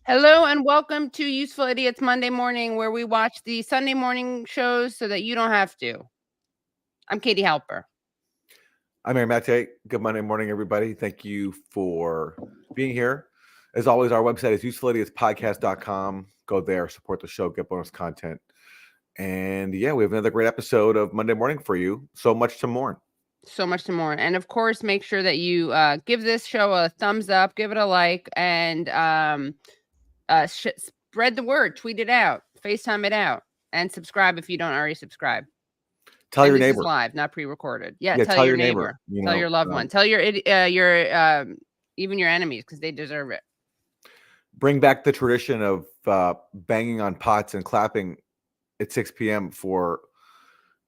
Hello and welcome to Useful Idiots Monday Morning, where we watch the Sunday morning shows so that you don't have to. I'm Katie Halper. I'm Aaron Maté. Good Monday morning, everybody. Thank you for being here. As always, our website is usefulidiotspodcast.com. Go there, support the show, get bonus content. And yeah, we have another great episode of Monday Morning for you. So much to mourn. So much to mourn. And of course, make sure that you give this show a thumbs up, give it a like, and spread the word, tweet it out, FaceTime it out, and subscribe if you don't already subscribe. Tell your this neighbor. Is live, not pre-recorded. Yeah, tell your neighbor. Tell your loved one. Tell your even your enemies, because they deserve it. Bring back the tradition of banging on pots and clapping at 6 p.m. for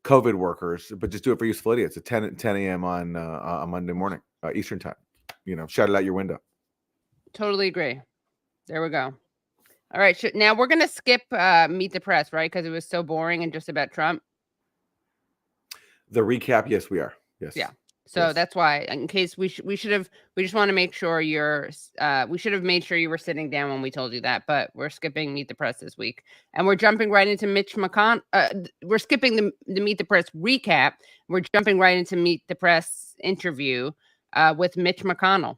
COVID workers, but just do it for Useful Idiots at 10 a.m. on Monday morning, Eastern time. Shout it out your window. Totally agree. There we go. All right. Now we're going to skip Meet the Press, right? Because it was so boring and just about Trump. The recap, yes, we are. Yes. Yeah. So that's why, in case we just want to make sure we should have made sure you were sitting down when we told you that, but we're skipping Meet the Press this week. And we're jumping right into Mitch McConnell. We're skipping the Meet the Press recap. We're jumping right into Meet the Press interview with Mitch McConnell.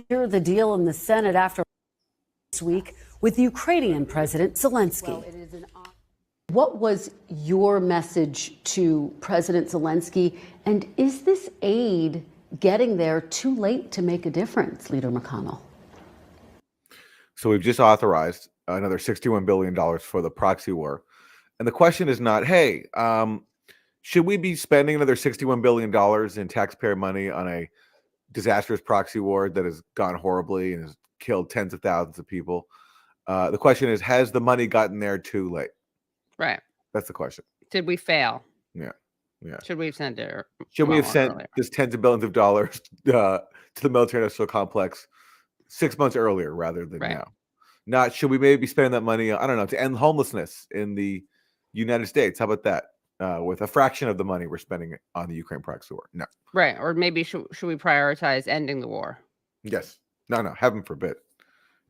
Hear the deal in the Senate after this week with Ukrainian President Zelensky. Well, it is what was your message to President Zelensky? And is this aid getting there too late to make a difference, Leader McConnell? So we've just authorized another $61 billion for the proxy war. And the question is not, hey, should we be spending another $61 billion in taxpayer money on a disastrous proxy war that has gone horribly and has killed tens of thousands of people? The question is, has the money gotten there too late? Right. That's the question. Did we fail? Yeah. Should we have sent it? Should we have sent this tens of billions of dollars to the military industrial complex 6 months earlier rather than now? Not should we maybe be spending that money, I don't know, to end homelessness in the United States? How about that? With a fraction of the money we're spending on the Ukraine proxy war. No. Right. Or maybe should we prioritize ending the war? Yes. No. Heaven forbid.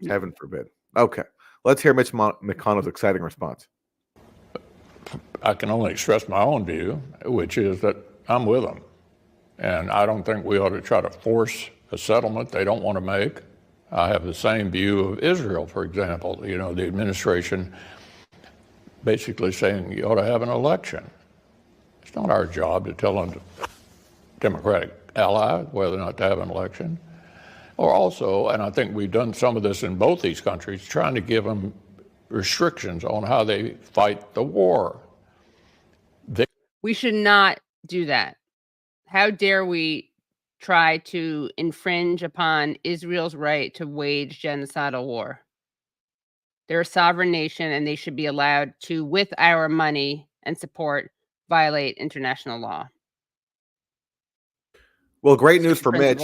Heaven forbid. Okay. Let's hear Mitch McConnell's exciting response. I can only express my own view, which is that I'm with them. And I don't think we ought to try to force a settlement they don't want to make. I have the same view of Israel, for example. The administration basically saying you ought to have an election. It's not our job to tell a Democratic ally whether or not to have an election. Or also, and I think we've done some of this in both these countries, trying to give them restrictions on how they fight the war. We should not do that. How dare we try to infringe upon Israel's right to wage genocidal war? They're a sovereign nation, and they should be allowed to, with our money and support, violate international law. Well, great news for Mitch.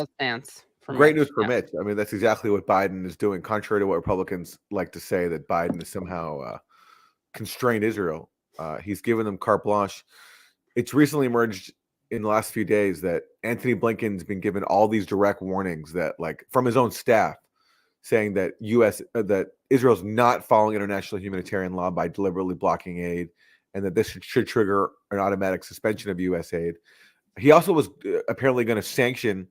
Great news for Mitch. I mean, that's exactly what Biden is doing, contrary to what Republicans like to say, that Biden is somehow constrained Israel. He's given them carte blanche. It's recently emerged in the last few days that Anthony Blinken's been given all these direct warnings that, like, from his own staff, saying that that Israel's not following international humanitarian law by deliberately blocking aid, and that this should trigger an automatic suspension of U.S. aid. He also was apparently going to sanction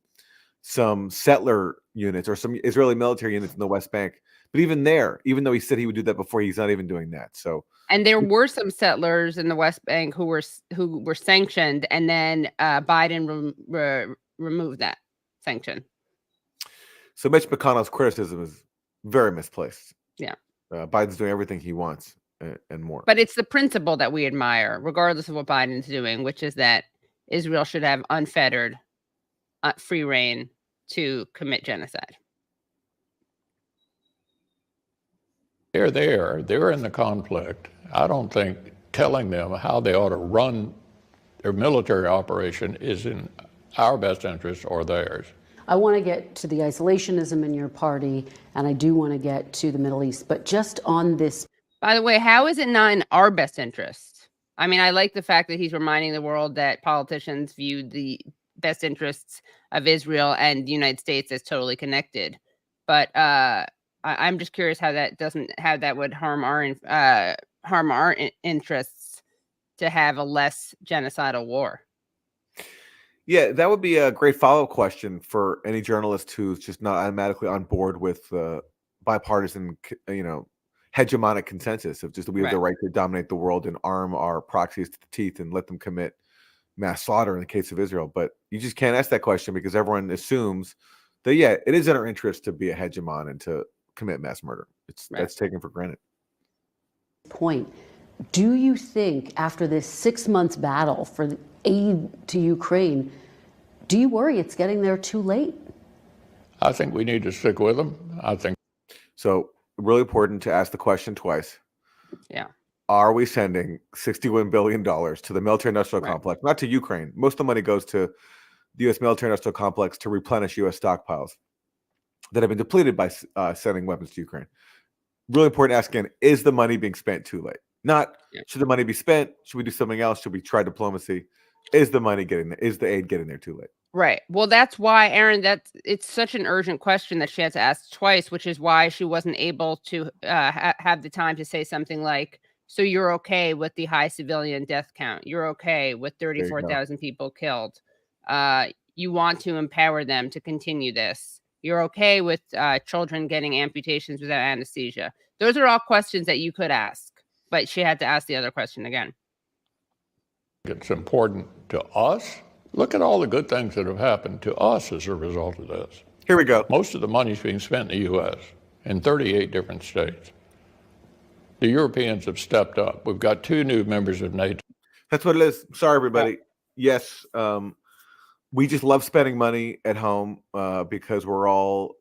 some settler units or some Israeli military units in the West Bank. But even there, even though he said he would do that before, he's not even doing that. So, and there were some settlers in the West Bank who were sanctioned, and then Biden removed that sanction. So Mitch McConnell's criticism is very misplaced. Yeah, Biden's doing everything he wants and more. But it's the principle that we admire, regardless of what Biden's doing, which is that Israel should have unfettered, free reign to commit genocide. They're there. They're in the conflict. I don't think telling them how they ought to run their military operation is in our best interest or theirs. I want to get to the isolationism in your party, and I do want to get to the Middle East. But just on this. By the way, how is it not in our best interest? I mean, I like the fact that he's reminding the world that politicians view the best interests of Israel and the United States as totally connected. But I'm just curious how that would harm our interests to have a less genocidal war. Yeah, that would be a great follow-up question for any journalist who's just not automatically on board with bipartisan, hegemonic consensus of just that we have the right to dominate the world and arm our proxies to the teeth and let them commit mass slaughter in the case of Israel. But you just can't ask that question because everyone assumes that, it is in our interest to be a hegemon and to commit mass murder. That's taken for granted. Point. Do you think after this 6 months battle for aid to Ukraine, do you worry it's getting there too late? I think we need to stick with them. I think so. Really important to ask the question twice. Yeah. Are we sending $61 billion to the military-industrial complex, not to Ukraine? Most of the money goes to the U.S. military-industrial complex to replenish U.S. stockpiles that have been depleted by sending weapons to Ukraine. Really important to ask again, is the money being spent too late? Not should the money be spent? Should we do something else? Should we try diplomacy? Is the money getting there? Is the aid getting there too late? Right. Well, that's why, Aaron, it's such an urgent question that she had to ask twice, which is why she wasn't able to have the time to say something like, so you're okay with the high civilian death count. You're okay with 34,000 people killed. You want to empower them to continue this. You're okay with children getting amputations without anesthesia. Those are all questions that you could ask, but she had to ask the other question again. It's important to us. Look at all the good things that have happened to us as a result of this. Here we go. Most of the money is being spent in the U.S. in 38 different states. The Europeans have stepped up. We've got 2 new members of NATO. That's what it is. Sorry, everybody. Yes, we just love spending money at home because we're all,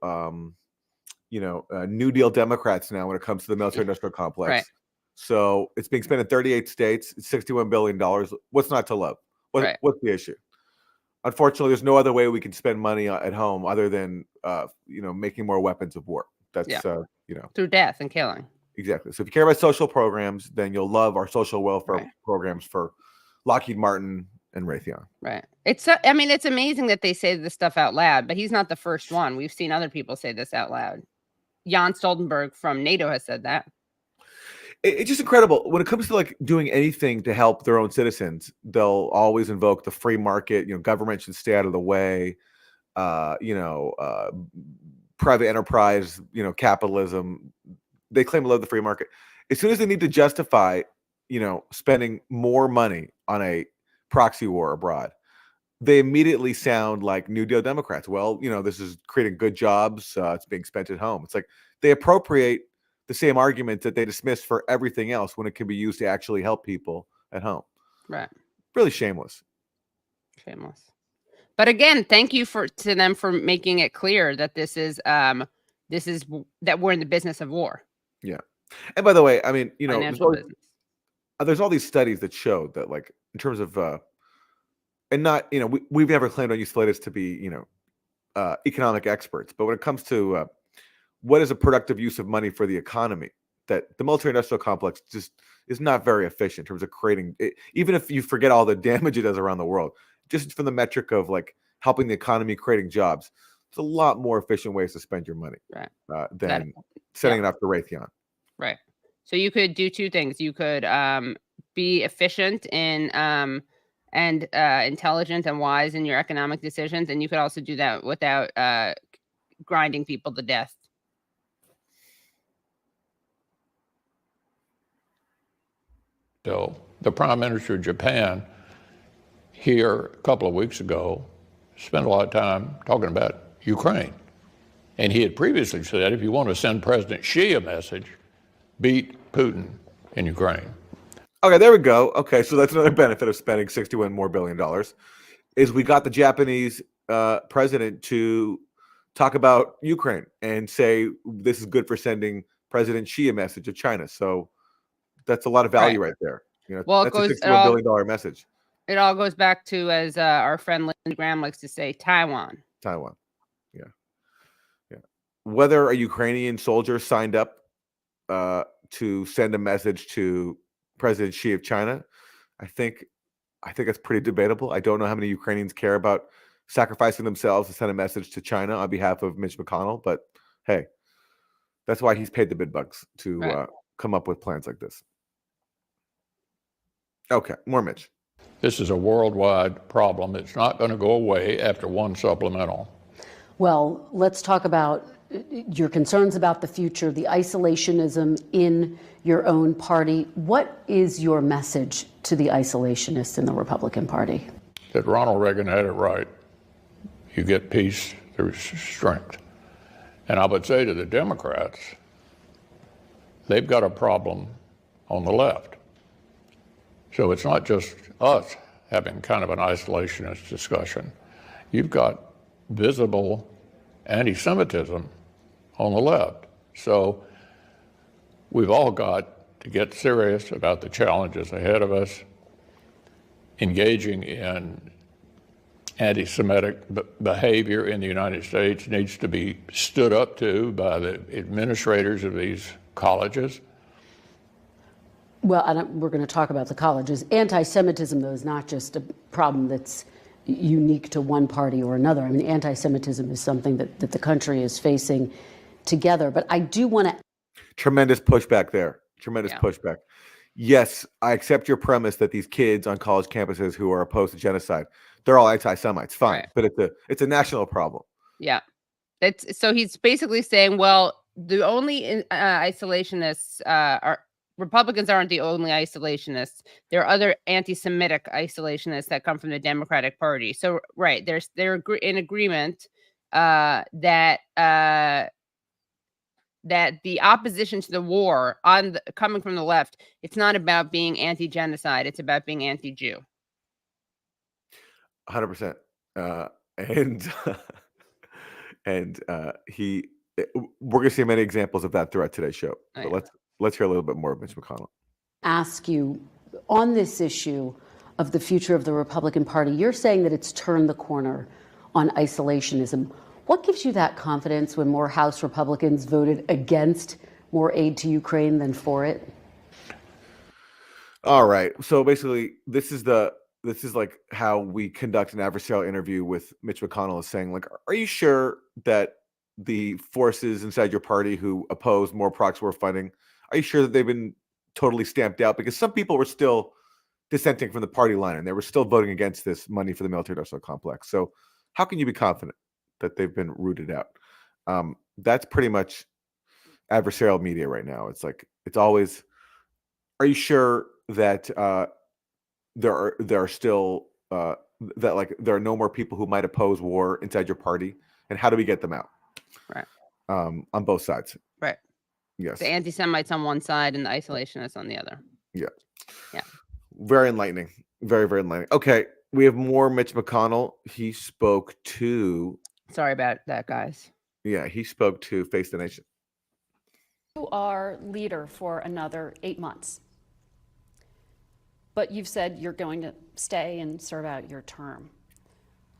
New Deal Democrats now when it comes to the military-industrial complex. Right. So it's being spent in 38 states. It's $61 billion. What's not to love? What's the issue? Unfortunately, there's no other way we can spend money at home other than, making more weapons of war. That's, through death and killing. Exactly. So if you care about social programs, then you'll love our social welfare programs for Lockheed Martin and Raytheon. Right. It's amazing that they say this stuff out loud, but he's not the first one. We've seen other people say this out loud. Jan Stoltenberg from NATO has said that. It's just incredible. When it comes to doing anything to help their own citizens, they'll always invoke the free market. Government should stay out of the way. Private enterprise, capitalism. They claim to love the free market. As soon as they need to justify, spending more money on a proxy war abroad, they immediately sound like New Deal Democrats. Well, this is creating good jobs. It's being spent at home. It's like they appropriate the same argument that they dismiss for everything else when it can be used to actually help people at home. Right. Really shameless. Shameless. But again, thank you to them for making it clear that this is that we're in the business of war. Yeah. And by the way, there's all these studies that show that in terms of and not, we've never claimed on Isolationism to be, economic experts, but when it comes to what is a productive use of money for the economy, that the military-industrial complex just is not very efficient in terms of creating it, even if you forget all the damage it does around the world, just from the metric of helping the economy, creating jobs. It's a lot more efficient ways to spend your money than sending it off to Raytheon. Right. So you could do 2 things. You could be efficient in and intelligent and wise in your economic decisions, and you could also do that without grinding people to death. So the Prime Minister of Japan here a couple of weeks ago spent a lot of time talking about Ukraine. And he had previously said, if you want to send President Xi a message, beat Putin in Ukraine. Okay, there we go. Okay, so that's another benefit of spending $61 billion more is we got the Japanese president to talk about Ukraine and say this is good for sending President Xi a message of China. So that's a lot of value right there. Well, that's a $61 billion message. It all goes back to, as our friend Lindsey Graham likes to say, Taiwan. Yeah. Whether a Ukrainian soldier signed up to send a message to President Xi of China, I think that's pretty debatable. I don't know how many Ukrainians care about sacrificing themselves to send a message to China on behalf of Mitch McConnell, but hey, that's why he's paid the big bucks to Right. Come up with plans like this. Okay, more Mitch. This is a worldwide problem. It's not going to go away after one supplemental. Well, let's talk about your concerns about the future, the isolationism in your own party. What is your message to the isolationists in the Republican Party? That Ronald Reagan had it right. You get peace through strength. And I would say to the Democrats, they've got a problem on the left. So it's not just us having kind of an isolationist discussion. You've got visible anti-Semitism on the left. So we've all got to get serious about the challenges ahead of us. Engaging in anti-Semitic behavior in the United States needs to be stood up to by the administrators of these colleges. Well, we're going to talk about the colleges. Anti-Semitism, though, is not just a problem that's unique to one party or another. I mean, anti-Semitism is something that the country is facing together. But I do want to... Tremendous pushback there. Tremendous pushback. Yes, I accept your premise that these kids on college campuses who are opposed to genocide, they're all anti-Semites. Fine, right. But it's a national problem. Yeah. So he's basically saying, well, the only isolationists are... Republicans aren't the only isolationists. There are other anti-Semitic isolationists that come from the Democratic Party. So, right, they're in agreement that the opposition to the war coming from the left, it's not about being anti-genocide. It's about being anti-Jew. 100%. We're going to see many examples of that throughout today's show. But let's hear a little bit more of Mitch McConnell. Ask you on this issue of the future of the Republican Party. You're saying that it's turned the corner on isolationism. What gives you that confidence when more House Republicans voted against more aid to Ukraine than for it? All right. So basically, this is like how we conduct an adversarial interview with Mitch McConnell, is saying, like, are you sure that the forces inside your party who oppose more proxy war funding, are you sure that they've been totally stamped out? Because some people were still dissenting from the party line and they were still voting against this money for the military-industrial complex. So how can you be confident that they've been rooted out? That's pretty much adversarial media right now. It's like, it's always, are you sure that there are still that, like, there are no more people who might oppose war inside your party, and how do we get them out? Right. On both sides. Right. Yes. The anti-Semites on one side and the isolationists on the other. Yeah. Yeah. Very enlightening. Very, very enlightening. Okay. We have more Mitch McConnell. He spoke to... Sorry about that, guys. Yeah, he spoke to Face the Nation. You are leader for another 8 months. But you've said you're going to stay and serve out your term.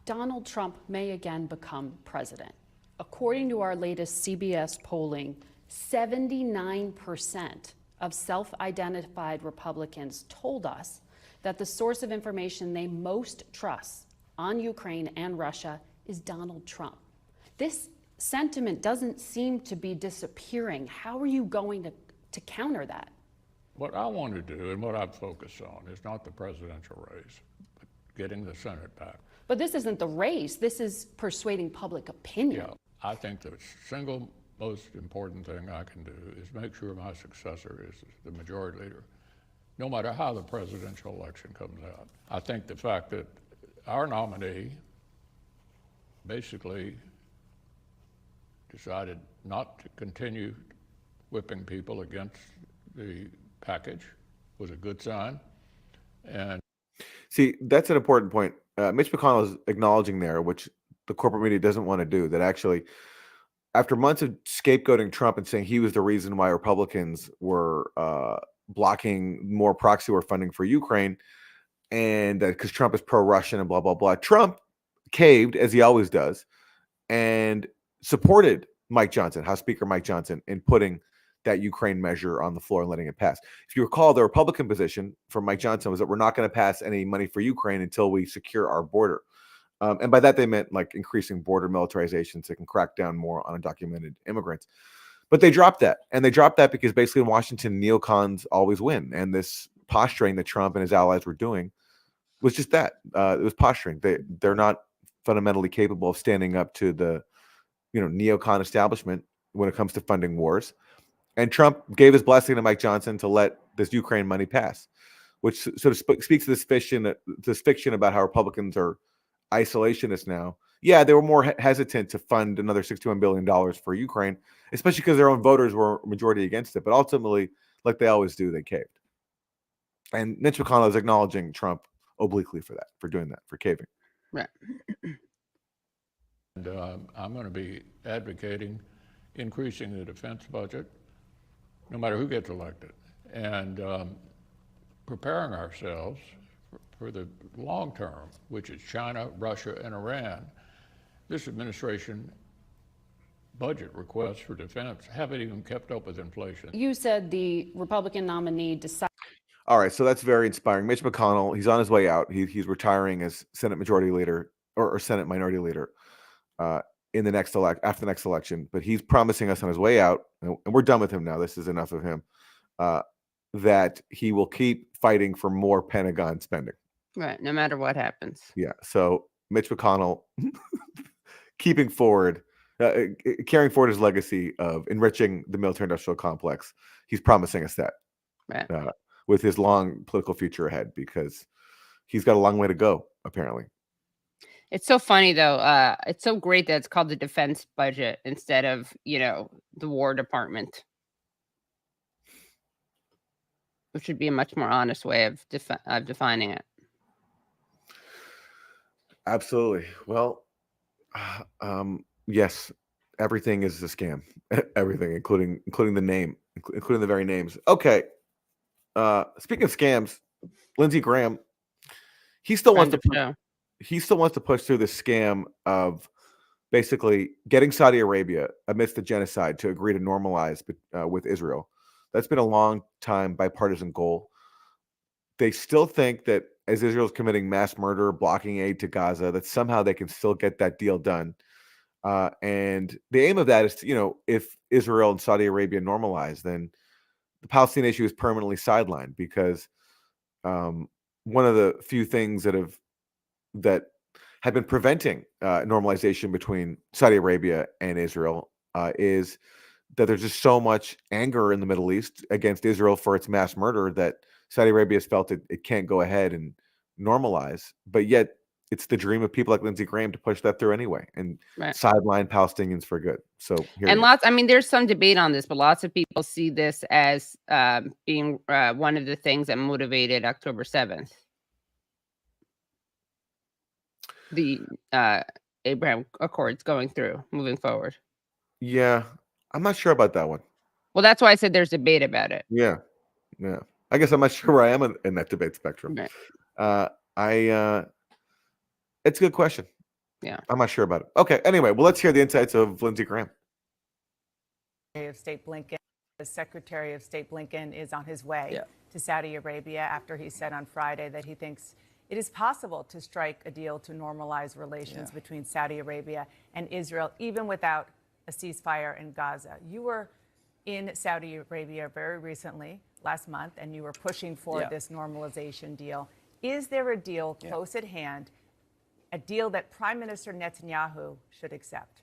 Donald Trump may again become president. According to our latest CBS polling, 79% of self-identified Republicans told us that the source of information they most trust on Ukraine and Russia is Donald Trump. This sentiment doesn't seem to be disappearing. How are you going to counter that? What I want to do and what I'm focused on is not the presidential race, but getting the Senate back. But this isn't the race. This is persuading public opinion. Yeah, I think the single most important thing I can do is make sure my successor is the majority leader, no matter how the presidential election comes out. I think the fact that our nominee basically decided not to continue whipping people against the package was a good sign. And see, that's an important point. Mitch McConnell is acknowledging there, which the corporate media doesn't want to do, that actually, after months of scapegoating Trump and saying he was the reason why Republicans were blocking more proxy war funding for Ukraine, and that because Trump is pro-Russian and blah, blah, blah, Trump caved, as he always does, and supported Mike Johnson, House Speaker Mike Johnson, in putting that Ukraine measure on the floor and letting it pass. If you recall, the Republican position from Mike Johnson was that we're not going to pass any money for Ukraine until we secure our border. And by that, they meant like increasing border militarization so they can crack down more on undocumented immigrants. But they dropped that. And they dropped that because basically in Washington, neocons always win. And this posturing that Trump and his allies were doing was just that. It was posturing. They're not fundamentally capable of standing up to the neocon establishment when it comes to funding wars. And Trump gave his blessing to Mike Johnson to let this Ukraine money pass, which sort of speaks to this fiction about how Republicans are isolationists now. Yeah, they were more hesitant to fund another $61 billion for Ukraine, especially because their own voters were majority against it. But ultimately, like they always do, they caved. And Mitch McConnell is acknowledging Trump obliquely for doing that, for caving. Right. And I'm going to be advocating increasing the defense budget, no matter who gets elected, and preparing ourselves for the long term, which is China, Russia, and Iran. This administration budget requests for defense haven't even kept up with inflation. You said the Republican nominee decided. All right, so that's very inspiring. Mitch McConnell, he's on his way out. He's retiring as Senate Majority Leader or Senate Minority Leader in the next after the next election. But he's promising us on his way out, and we're done with him now. This is enough of him. That he will keep fighting for more Pentagon spending. Right, no matter what happens. Yeah. So Mitch McConnell carrying forward his legacy of enriching the military-industrial complex. He's promising us that. Right. With his long political future ahead, because he's got a long way to go, apparently. It's so funny, though. It's so great that it's called the defense budget instead of, the War Department, which would be a much more honest way of defining it. Absolutely. Well, yes, everything is a scam. Everything, including the name, including the very names. Okay. Speaking of scams, Lindsey Graham, he still wants to push through the scam of basically getting Saudi Arabia amidst the genocide to agree to normalize with Israel. That's been a long time bipartisan goal. They still think that as Israel's committing mass murder, blocking aid to Gaza, that somehow they can still get that deal done. And the aim of that is to, if Israel and Saudi Arabia normalize, then the Palestinian issue is permanently sidelined, because one of the few things that have been preventing normalization between Saudi Arabia and Israel is that there's just so much anger in the Middle East against Israel for its mass murder that Saudi Arabia has felt it can't go ahead and normalize. But yet it's the dream of people like Lindsey Graham to push that through anyway and sideline Palestinians for good. So there's some debate on this, but lots of people see this as being one of the things that motivated October 7th. The Abraham Accords moving forward. Yeah, I'm not sure about that one. Well, that's why I said there's debate about it. Yeah. I guess I'm not sure where I am in that debate spectrum. Right. It's a good question. Yeah, I'm not sure about it. Okay. Anyway, well, let's hear the insights of Lindsey Graham. The Secretary of State Blinken is on his way to Saudi Arabia after he said on Friday that he thinks it is possible to strike a deal to normalize relations between Saudi Arabia and Israel, even without a ceasefire in Gaza. You were in Saudi Arabia very recently, last month, and you were pushing for this normalization deal. Is there a deal close at hand, a deal that Prime Minister Netanyahu should accept?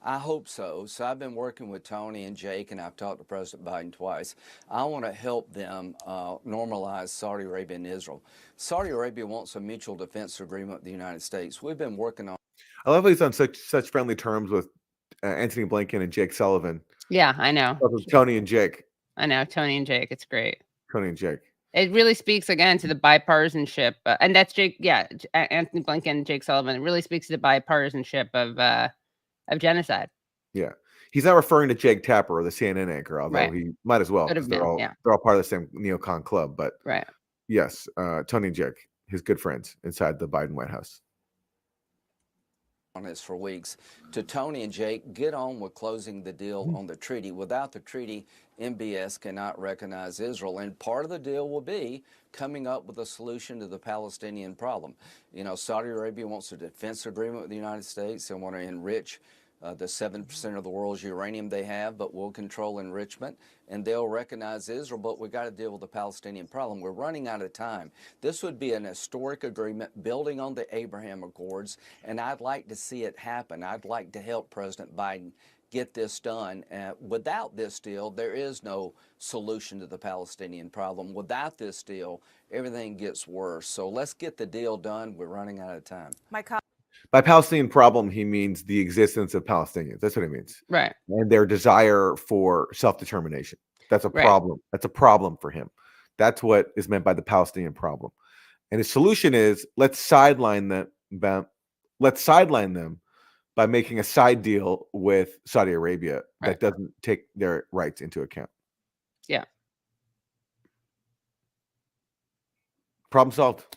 I hope so. So I've been working with Tony and Jake, and I've talked to President Biden twice. I want to help them normalize Saudi Arabia and Israel. Saudi Arabia wants a mutual defense agreement with the United States. We've been working on. I love how he's on such friendly terms with Antony Blinken and Jake Sullivan. Yeah, I know. Tony and Jake. I know, Tony and Jake. It's great. Tony and Jake. It really speaks again to the bipartisanship, and that's Jake. Yeah, Antony Blinken and Jake Sullivan. It really speaks to the bipartisanship of genocide. Yeah, he's not referring to Jake Tapper, the CNN anchor, although he might as well. They're all part of the same neocon club. But yes, Tony and Jake, his good friends inside the Biden White House. on this for weeks, to Tony and Jake, get on with closing the deal on the treaty. Without the treaty, MBS cannot recognize Israel. And part of the deal will be coming up with a solution to the Palestinian problem. You know, Saudi Arabia wants a defense agreement with the United States. They want to enrich the 7% of the world's uranium they have, but we'll control enrichment, and they'll recognize Israel, but we got to deal with the Palestinian problem. We're running out of time. This would be an historic agreement building on the Abraham Accords, and I'd like to see it happen. I'd like to help President Biden get this done. Without this deal, there is no solution to the Palestinian problem. Without this deal, everything gets worse. So let's get the deal done. We're running out of time. By Palestinian problem, he means the existence of Palestinians. That's what he means. Right. And their desire for self-determination. That's a problem. That's a problem for him. That's what is meant by the Palestinian problem. And his solution is let's sideline them by making a side deal with Saudi Arabia that doesn't take their rights into account. Yeah. Problem solved.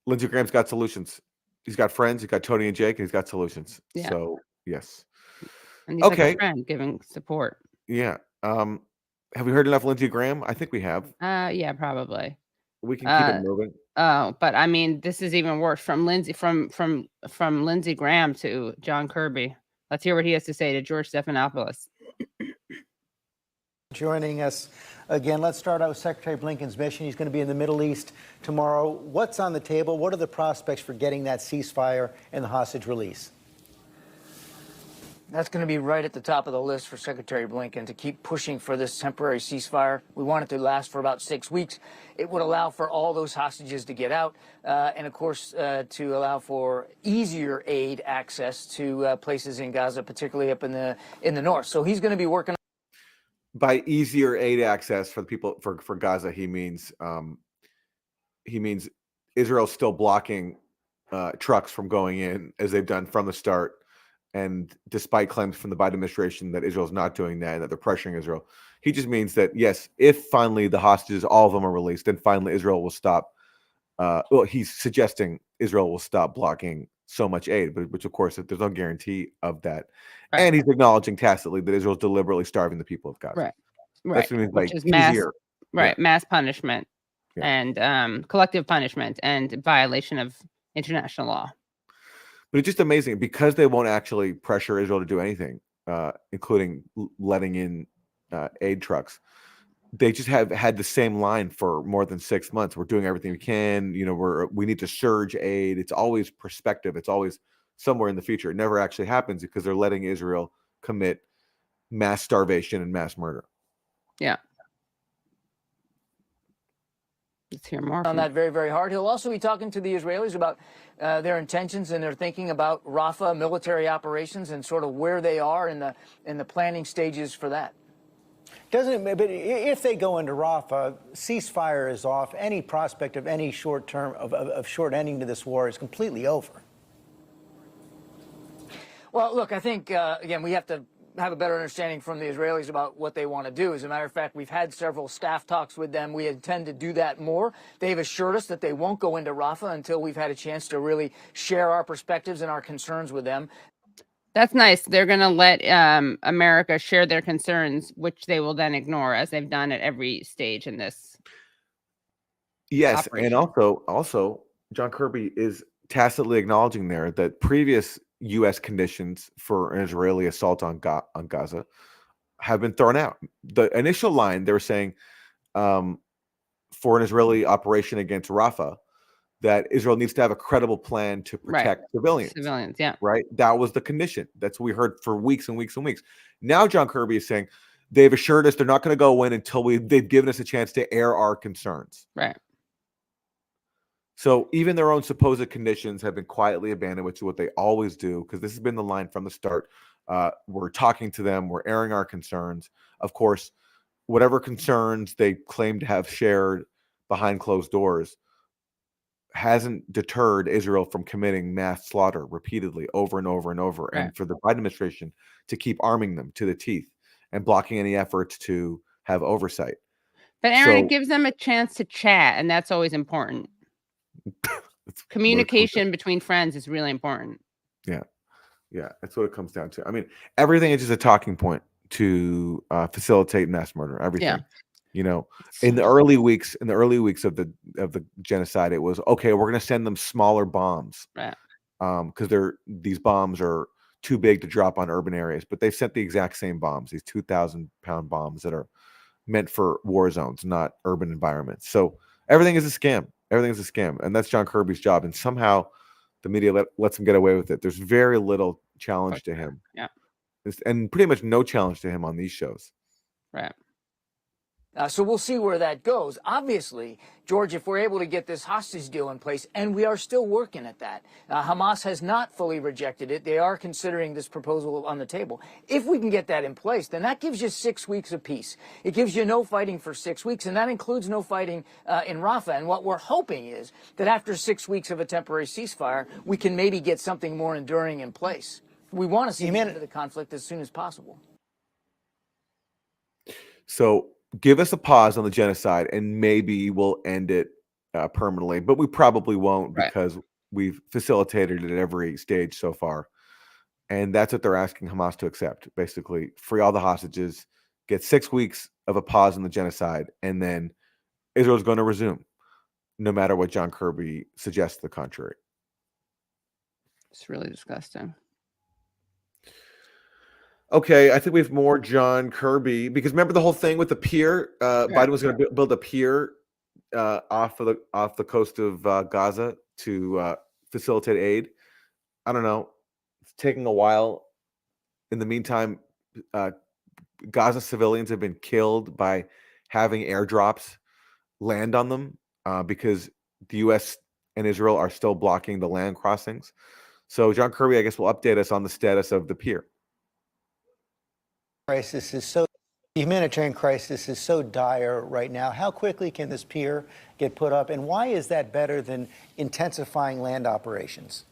Lindsey Graham's got solutions. He's got friends. He's got Tony and Jake, and he's got solutions. Yeah. So, yes. And he's like a friend giving support. Yeah. Have we heard enough Lindsey Graham? I think we have. Yeah, probably. We can keep it moving. Oh, but I mean, this is even worse. From Lindsey Graham to John Kirby. Let's hear what he has to say to George Stephanopoulos. Joining us again, let's start out with Secretary Blinken's mission. He's going to be in the Middle East tomorrow. What's on the table? What are the prospects for getting that ceasefire and the hostage release? That's going to be right at the top of the list for Secretary Blinken, to keep pushing for this temporary ceasefire. We want it to last for about 6 weeks. It would allow for all those hostages to get out, and of course to allow for easier aid access to places in Gaza, particularly up in the north. So he's going to be working. By easier aid access for the people for Gaza, he means Israel's still blocking trucks from going in, as they've done from the start. And despite claims from the Biden administration that Israel's not doing that and that they're pressuring Israel, he just means that, yes, if finally the hostages, all of them are released, then finally Israel will stop. Well, he's suggesting Israel will stop blocking so much aid, but which, of course, there's no guarantee of that. Right. And he's acknowledging tacitly that Israel's deliberately starving the people of Gaza. Right. That's what he means by easier. Mass punishment and collective punishment and violation of international law. But it's just amazing because they won't actually pressure Israel to do anything, including letting in aid trucks. They just have had the same line for more than 6 months. We're doing everything we can. You know, we need to surge aid. It's always perspective. It's always somewhere in the future. It never actually happens because they're letting Israel commit mass starvation and mass murder. Yeah. Let's hear more on that very, very hard. He'll also be talking to the Israelis about their intentions and their thinking about Rafah military operations and sort of where they are in the planning stages for that. Doesn't it? But if they go into Rafah, ceasefire is off. Any prospect of any short term of short ending to this war is completely over. Well, look, I think again we have to have a better understanding from the Israelis about what they want to do. As a matter of fact, we've had several staff talks with them. We intend to do that more. They've assured us that they won't go into Rafah until we've had a chance to really share our perspectives and our concerns with them. That's nice. They're going to let America share their concerns, which they will then ignore, as they've done at every stage in this. Yes, operation. And also, John Kirby is tacitly acknowledging there that previous U.S. conditions for an Israeli assault on Gaza have been thrown out. The initial line, they were saying for an Israeli operation against Rafah, that Israel needs to have a credible plan to protect civilians. Civilians, yeah. Right? That was the condition. That's what we heard for weeks and weeks and weeks. Now John Kirby is saying they've assured us they're not going to go in until they've given us a chance to air our concerns. Right. So even their own supposed conditions have been quietly abandoned, which is what they always do, because this has been the line from the start. We're talking to them. We're airing our concerns. Of course, whatever concerns they claim to have shared behind closed doors hasn't deterred Israel from committing mass slaughter repeatedly over and over and over. Right. And for the Biden administration to keep arming them to the teeth and blocking any efforts to have oversight. But Aaron, it gives them a chance to chat, and that's always important. Communication between friends is really important. Yeah. Yeah. That's what it comes down to. I mean, everything is just a talking point to facilitate mass murder. Everything. Yeah. You know, in the early weeks of the genocide, it was okay. We're going to send them smaller bombs, Right. Because these bombs are too big to drop on urban areas. But they've sent the exact same bombs, these 2,000-pound bombs that are meant for war zones, not urban environments. So everything is a scam. Everything is a scam, and that's John Kirby's job. And somehow the media lets him get away with it. There's very little challenge to him. Yeah. And pretty much no challenge to him on these shows. Right. So we'll see where that goes. Obviously, George, if we're able to get this hostage deal in place, and we are still working at that, Hamas has not fully rejected it. They are considering this proposal on the table. If we can get that in place, then that gives you 6 weeks of peace. It gives you no fighting for 6 weeks, and that includes no fighting in Rafah. And what we're hoping is that after 6 weeks of a temporary ceasefire, we can maybe get something more enduring in place. We want to see the end of the conflict as soon as possible. So give us a pause on the genocide, and maybe we'll end it permanently. But we probably won't, because we've facilitated it at every stage so far. And that's what they're asking Hamas to accept. Basically, free all the hostages, get 6 weeks of a pause on the genocide, and then Israel's going to resume, no matter what John Kirby suggests to the contrary. It's really disgusting. Okay, I think we have more John Kirby, because remember the whole thing with the pier? Biden was going to build a pier off the coast of Gaza to facilitate aid. I don't know. It's taking a while. In the meantime, Gaza civilians have been killed by having airdrops land on them because the U.S. and Israel are still blocking the land crossings. So John Kirby, I guess, will update us on the status of the pier. The humanitarian crisis is so dire right now. How quickly can this pier get put up, and why is that better than intensifying land operations?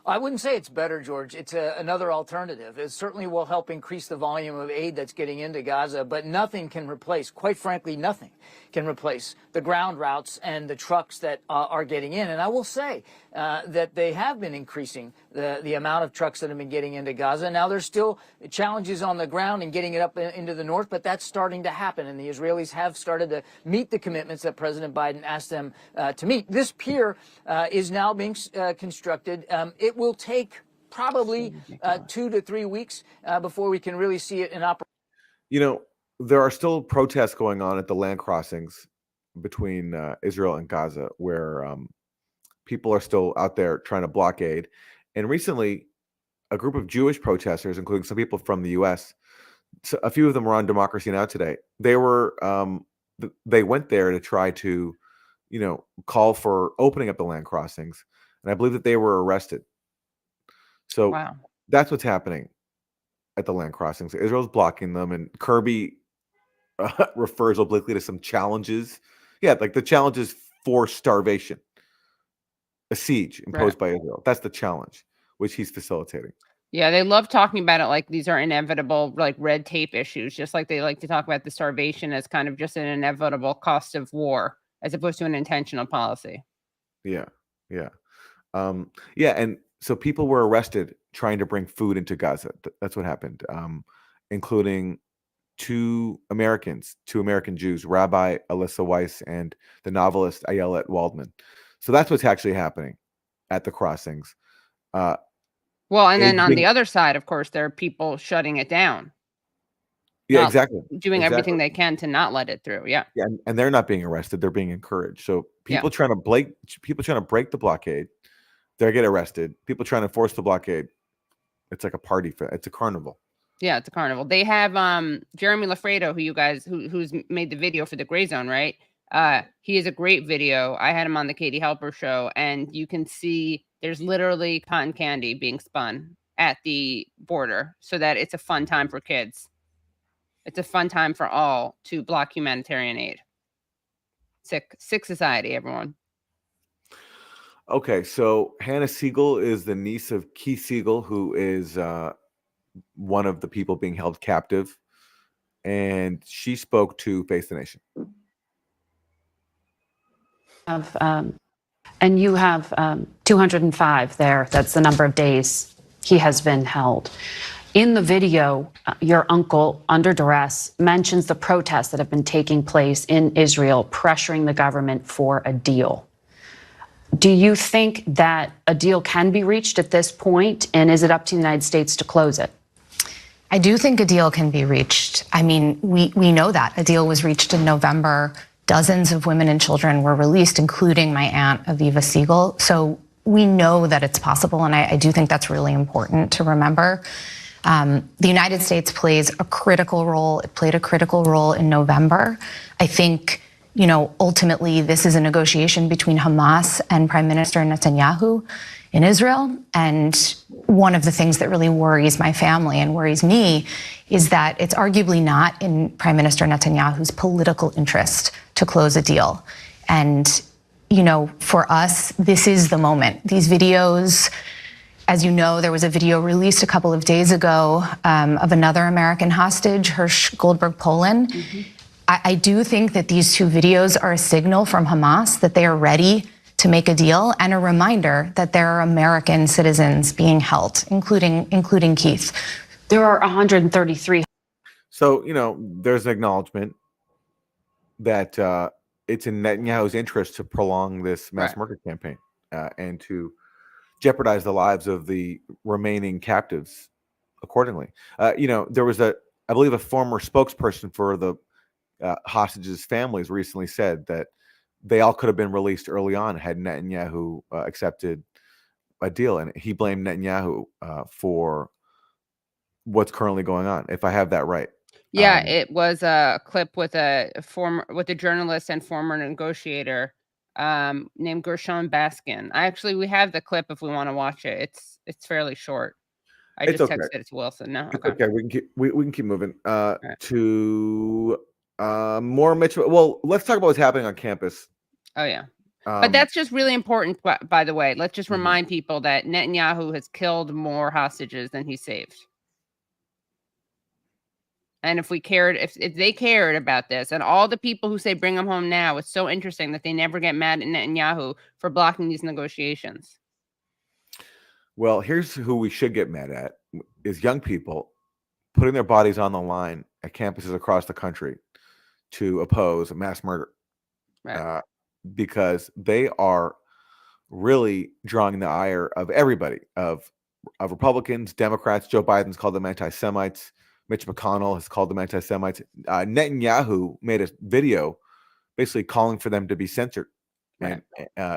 I wouldn't say it's better, George. It's another alternative. It certainly will help increase the volume of aid that's getting into Gaza, but nothing can replace, quite frankly, nothing can replace the ground routes and the trucks that are getting in. And I will say that they have been increasing the amount of trucks that have been getting into Gaza. Now, there's still challenges on the ground and getting it up into the north, but that's starting to happen. And the Israelis have started to meet the commitments that President Biden asked them to meet. This pier is now being constructed. It will take probably 2 to 3 weeks before we can really see it in operation. You know, there are still protests going on at the land crossings between Israel and Gaza, where people are still out there trying to blockade. And recently, a group of Jewish protesters, including some people from the U.S., so a few of them were on Democracy Now! Today. They were they went there to try to, call for opening up the land crossings, and I believe that they were arrested. So that's what's happening at the land crossings. Israel's blocking them, and Kirby refers obliquely to some challenges. Yeah, like the challenges for starvation, a siege imposed by Israel. That's the challenge, which he's facilitating. Yeah, they love talking about it like these are inevitable, like red tape issues, just like they like to talk about the starvation as kind of just an inevitable cost of war, as opposed to an intentional policy. Yeah. And so people were arrested trying to bring food into Gaza. That's what happened, including two American Jews, Rabbi Alyssa Weiss and the novelist Ayelet Waldman. So that's what's actually happening at the crossings. Well, and then on the other side, of course, there are people shutting it down. Yeah, exactly. Doing everything they can to not let it through. Yeah. Yeah, and they're not being arrested; they're being encouraged. So people trying to break the blockade, they get arrested. People trying to force the blockade, it's like a party. It's a carnival. Yeah, it's a carnival. They have Jeremy Lafredo, who's made the video for the Gray Zone, right? He is a great video. I had him on the Katie Halper show, and you can see there's literally cotton candy being spun at the border so that it's a fun time for kids. It's a fun time for all to block humanitarian aid. Sick society, everyone. Okay, so Hannah Seagull is the niece of Keith Seagull, who is one of the people being held captive, and she spoke to Face the Nation. Of And you have 205 there. That's the number of days he has been held. In the video, your uncle, under duress, mentions the protests that have been taking place in Israel, pressuring the government for a deal. Do you think that a deal can be reached at this point, and is it up to the United States to close it? I do think a deal can be reached. I mean, we know that. A deal was reached in November. Dozens of women and children were released, including my aunt, Aviva Seagull. So we know that it's possible, and I do think that's really important to remember. The United States plays a critical role. It played a critical role in November. I think, you know, ultimately this is a negotiation between Hamas and Prime Minister Netanyahu in Israel. And one of the things that really worries my family and worries me is that it's arguably not in Prime Minister Netanyahu's political interest to close a deal. And, you know, for us, this is the moment. These videos, as you know, there was a video released a couple of days ago of another American hostage, Hersh Goldberg Poland. Mm-hmm. I do think that these two videos are a signal from Hamas that they are ready to make a deal, and a reminder that there are American citizens being held, including Keith. There are 133. So, you know, there's an acknowledgement that it's in Netanyahu's interest to prolong this mass murder campaign and to jeopardize the lives of the remaining captives accordingly. You know, there was I believe a former spokesperson for the hostages' families recently said that they all could have been released early on had Netanyahu accepted a deal, and he blamed Netanyahu for what's currently going on, if I have that right. Yeah, it was a clip with a journalist and former negotiator named Gershon Baskin. We have the clip if we want to watch it. It's fairly short. I just texted it to Wilson. No, okay. We can keep moving to more Mitch. Well, let's talk about what's happening on campus. Oh yeah. But that's just really important, by the way. Let's just remind people that Netanyahu has killed more hostages than he saved. And if they cared about this, and all the people who say bring them home now, it's so interesting that they never get mad at Netanyahu for blocking these negotiations. Well, here's who we should get mad at, is young people putting their bodies on the line at campuses across the country to oppose mass murder. Right. Because they are really drawing the ire of everybody, of Republicans, Democrats. Joe Biden's called them anti-Semites. Mitch McConnell has called them anti-Semites. Netanyahu made a video basically calling for them to be censored, and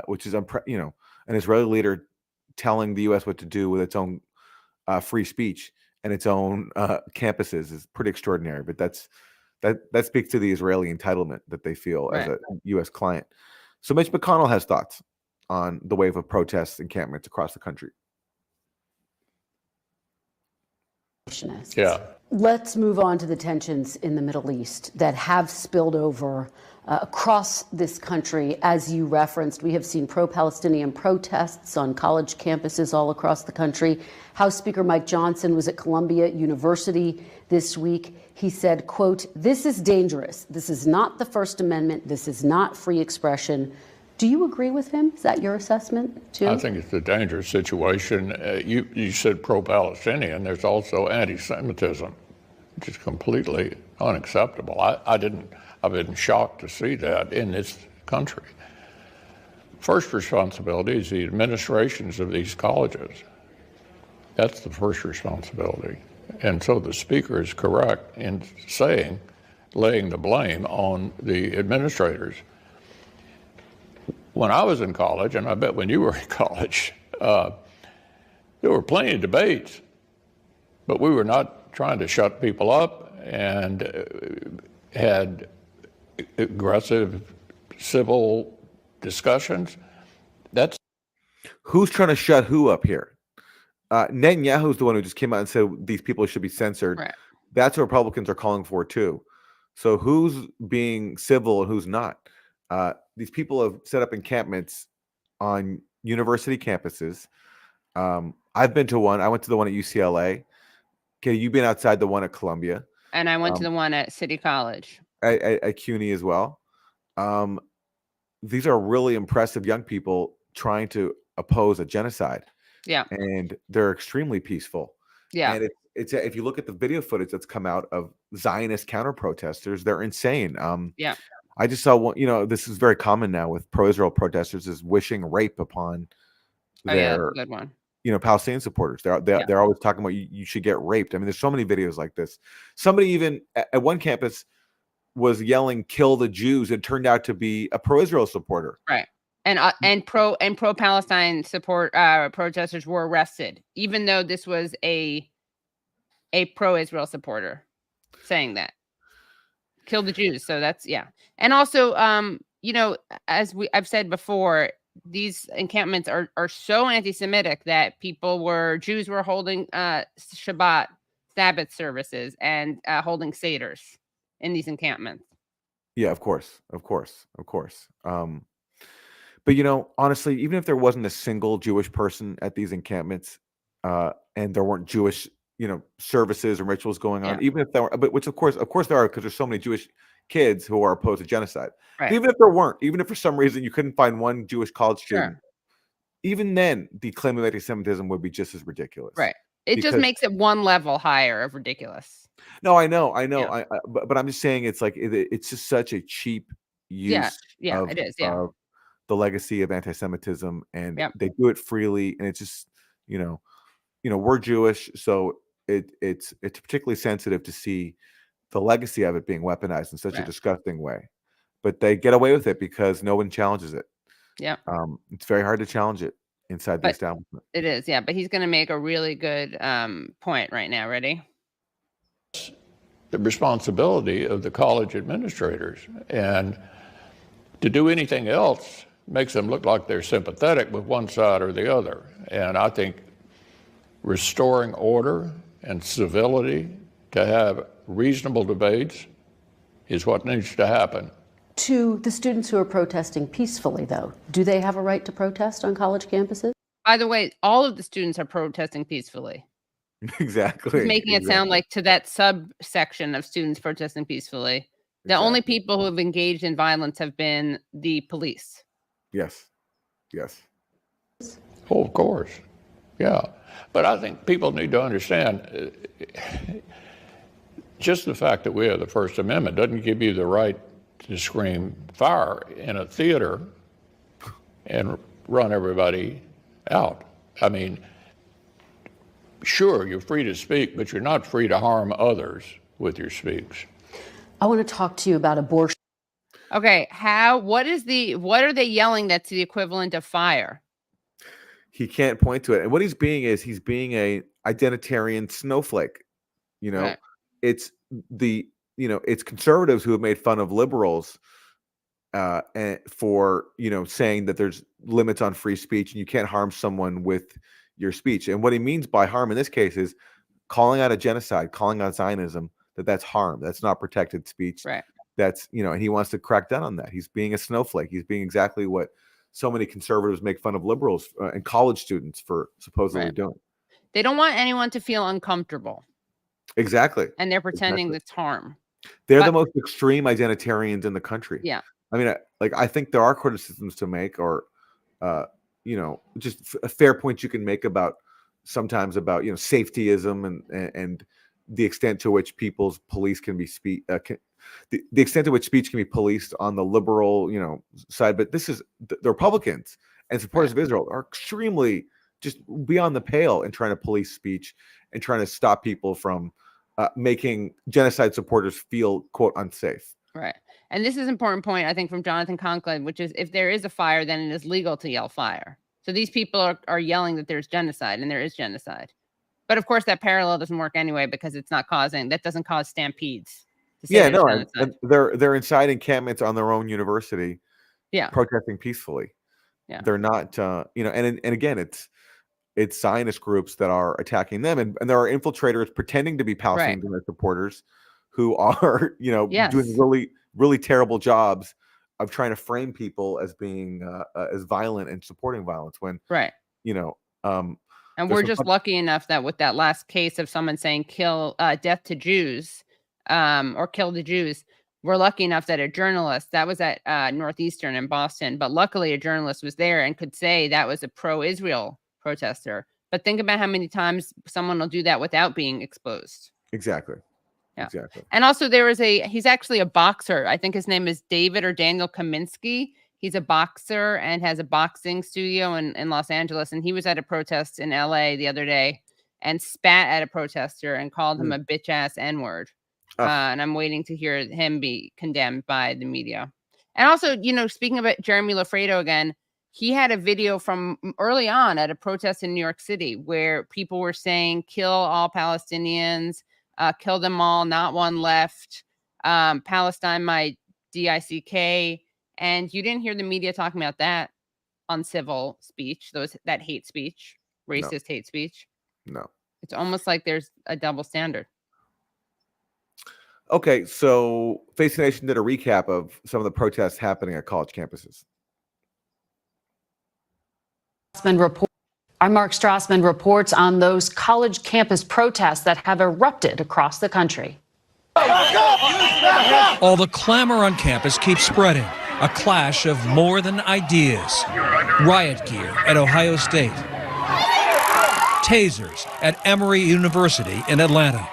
which is, you know, an Israeli leader telling the U.S. what to do with its own free speech and its own campuses is pretty extraordinary. But that speaks to the Israeli entitlement that they feel as a U.S. client. So Mitch McConnell has thoughts on the wave of protests encampments across the country. Yeah. Let's move on to the tensions in the Middle East that have spilled over across this country. As you referenced, we have seen pro-Palestinian protests on college campuses all across the country. House Speaker Mike Johnson was at Columbia University this week. He said, quote, "This is dangerous. This is not the First Amendment. This is not free expression." Do you agree with him? Is that your assessment too? I think it's a dangerous situation. You said pro-Palestinian. There's also anti-Semitism, which is completely unacceptable. I've been shocked to see that in this country. First responsibility is the administrations of these colleges. That's the first responsibility. And so the speaker is correct in laying the blame on the administrators. When I was in college, and I bet when you were in college, there were plenty of debates, but we were not trying to shut people up and had aggressive civil discussions. Who's trying to shut who up here? Netanyahu's the one who just came out and said these people should be censored. Right. That's what Republicans are calling for too. So who's being civil and who's not? These people have set up encampments on university campuses. I've been to one. I went to the one at UCLA. Okay, you've been outside the one at Columbia. And I went to the one at City College. At CUNY as well. These are really impressive young people trying to oppose a genocide. Yeah. And they're extremely peaceful. Yeah. And it's if you look at the video footage that's come out of Zionist counter protesters, they're insane. Yeah. I just saw one, this is very common now with pro-Israel protesters, is wishing rape upon their, good one. Palestinian supporters. They're always talking about you should get raped. I mean, there's so many videos like this. Somebody even at one campus was yelling "kill the Jews." It turned out to be a pro-Israel supporter. Right. And pro-Palestine support protesters were arrested, even though this was a pro-Israel supporter saying that kill the Jews. So that's and also as I've said before, these encampments are so anti-Semitic that Jews were holding Shabbat Sabbath services and holding seders in these encampments. Yeah, of course. But honestly, even if there wasn't a single Jewish person at these encampments, and there weren't Jewish, services and rituals going on, even if there were, but which of course there are, because there's so many Jewish kids who are opposed to genocide. Right. Even if there weren't, even if for some reason you couldn't find one Jewish college student, even then the claim of anti-Semitism would be just as ridiculous. Right. It just makes it one level higher of ridiculous. No, I know. Yeah. But I'm just saying it's like it's just such a cheap use. It is. Yeah. Of the legacy of anti-Semitism, and they do it freely, and it's just we're Jewish, so it's particularly sensitive to see the legacy of it being weaponized in such a disgusting way. But they get away with it because no one challenges it. Yeah. It's very hard to challenge it inside the establishment. It is, but he's going to make a really good point right now. Ready? The responsibility of the college administrators, and to do anything else makes them look like they're sympathetic with one side or the other. And I think restoring order and civility to have reasonable debates is what needs to happen. To the students who are protesting peacefully, though, do they have a right to protest on college campuses? By the way, all of the students are protesting peacefully. Exactly. He's making it sound like to that subsection of students protesting peacefully, the only people who have engaged in violence have been the police. Yes. Oh, of course. Yeah. But I think people need to understand just the fact that we have the First Amendment doesn't give you the right to scream fire in a theater and run everybody out. I mean, sure, you're free to speak, but you're not free to harm others with your speech. I want to talk to you about abortion. Okay, what are they yelling that's the equivalent of fire? He can't point to it. And what he's being a identitarian snowflake. Right. It's it's conservatives who have made fun of liberals and for, saying that there's limits on free speech and you can't harm someone with your speech. And what he means by harm in this case is calling out a genocide, calling out Zionism, that's harm. That's not protected speech. Right. That's, and he wants to crack down on that. He's being a snowflake. He's being exactly what so many conservatives make fun of liberals and college students for supposedly doing. They don't want anyone to feel uncomfortable. Exactly. And they're pretending that's harm. They're the most extreme identitarians in the country. Yeah. I mean, I think there are criticisms to make, or, just a fair point you can make about safetyism and the extent to which people's police can be the extent to which speech can be policed on the liberal, side. But this is the Republicans and supporters of Israel are extremely just beyond the pale in trying to police speech and trying to stop people from making genocide supporters feel, quote, unsafe. Right. And this is an important point, I think, from Jonathan Conklin, which is if there is a fire, then it is legal to yell fire. So these people are yelling that there's genocide, and there is genocide. But of course, that parallel doesn't work anyway because that doesn't cause stampedes. They're inside encampments on their own university, protesting peacefully. Yeah, they're not, and again, it's Zionist groups that are attacking them, and there are infiltrators pretending to be Palestinian supporters who are, doing really, really terrible jobs of trying to frame people as being as violent and supporting violence when, and we're just lucky enough that with that last case of someone saying death to Jews, or kill the Jews, we're lucky enough that a journalist, that was at Northeastern in Boston, but luckily a journalist was there and could say that was a pro-Israel protester. But think about how many times someone will do that without being exposed. Exactly. Yeah. Exactly. And also he's actually a boxer. I think his name is David or Daniel Kaminsky. He's a boxer and has a boxing studio in Los Angeles. And he was at a protest in LA the other day and spat at a protester and called him a bitch ass N-word. And I'm waiting to hear him be condemned by the media. And also, speaking about Jeremy Lafredo again, he had a video from early on at a protest in New York City where people were saying, kill all Palestinians, kill them all, not one left, Palestine, my DICK. And you didn't hear the media talking about that uncivil speech, that hate speech, racist hate speech. No. It's almost like there's a double standard. Okay, so Face the Nation did a recap of some of the protests happening at college campuses. Our Mark Strassman reports on those college campus protests that have erupted across the country. All the clamor on campus keeps spreading. A clash of more than ideas. Riot gear at Ohio State. Tasers at Emory University in Atlanta.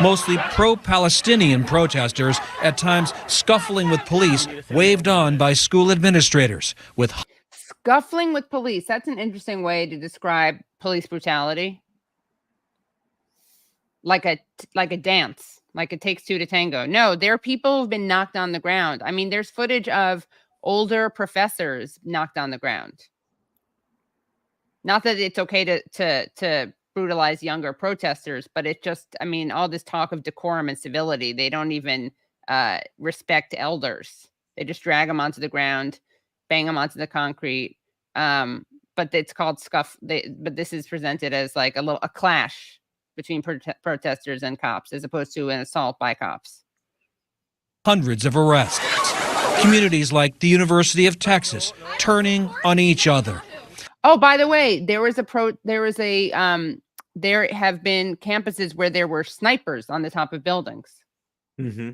Mostly pro-Palestinian protesters, at times scuffling with police, waved on by school administrators. Scuffling with police. That's an interesting way to describe police brutality. Like a dance, like it takes two to tango. No, there are people who've been knocked on the ground. I mean, there's footage of older professors knocked on the ground. Not that it's okay to brutalize younger protesters, but it just, I mean, all this talk of decorum and civility, they don't even respect elders. They just drag them onto the ground, bang them onto the concrete. But it's called scuff. But this is presented as like a clash between protesters and cops, as opposed to an assault by cops. Hundreds of arrests. Communities like the University of Texas turning on each other. Oh, by the way, there have been campuses where there were snipers on the top of buildings. Mm-hmm.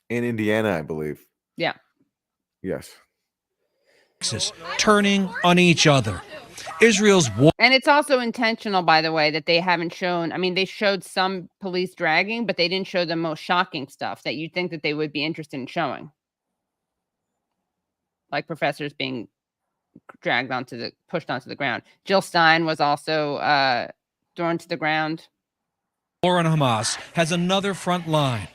In Indiana, I believe. Yeah. Yes. Texas turning on each other. Israel's war. And it's also intentional, by the way, that they haven't shown. I mean, they showed some police dragging, but they didn't show the most shocking stuff that you'd think that they would be interested in showing. Like professors being pushed onto the ground. Jill Stein was also thrown to the ground. War on Hamas has another front line.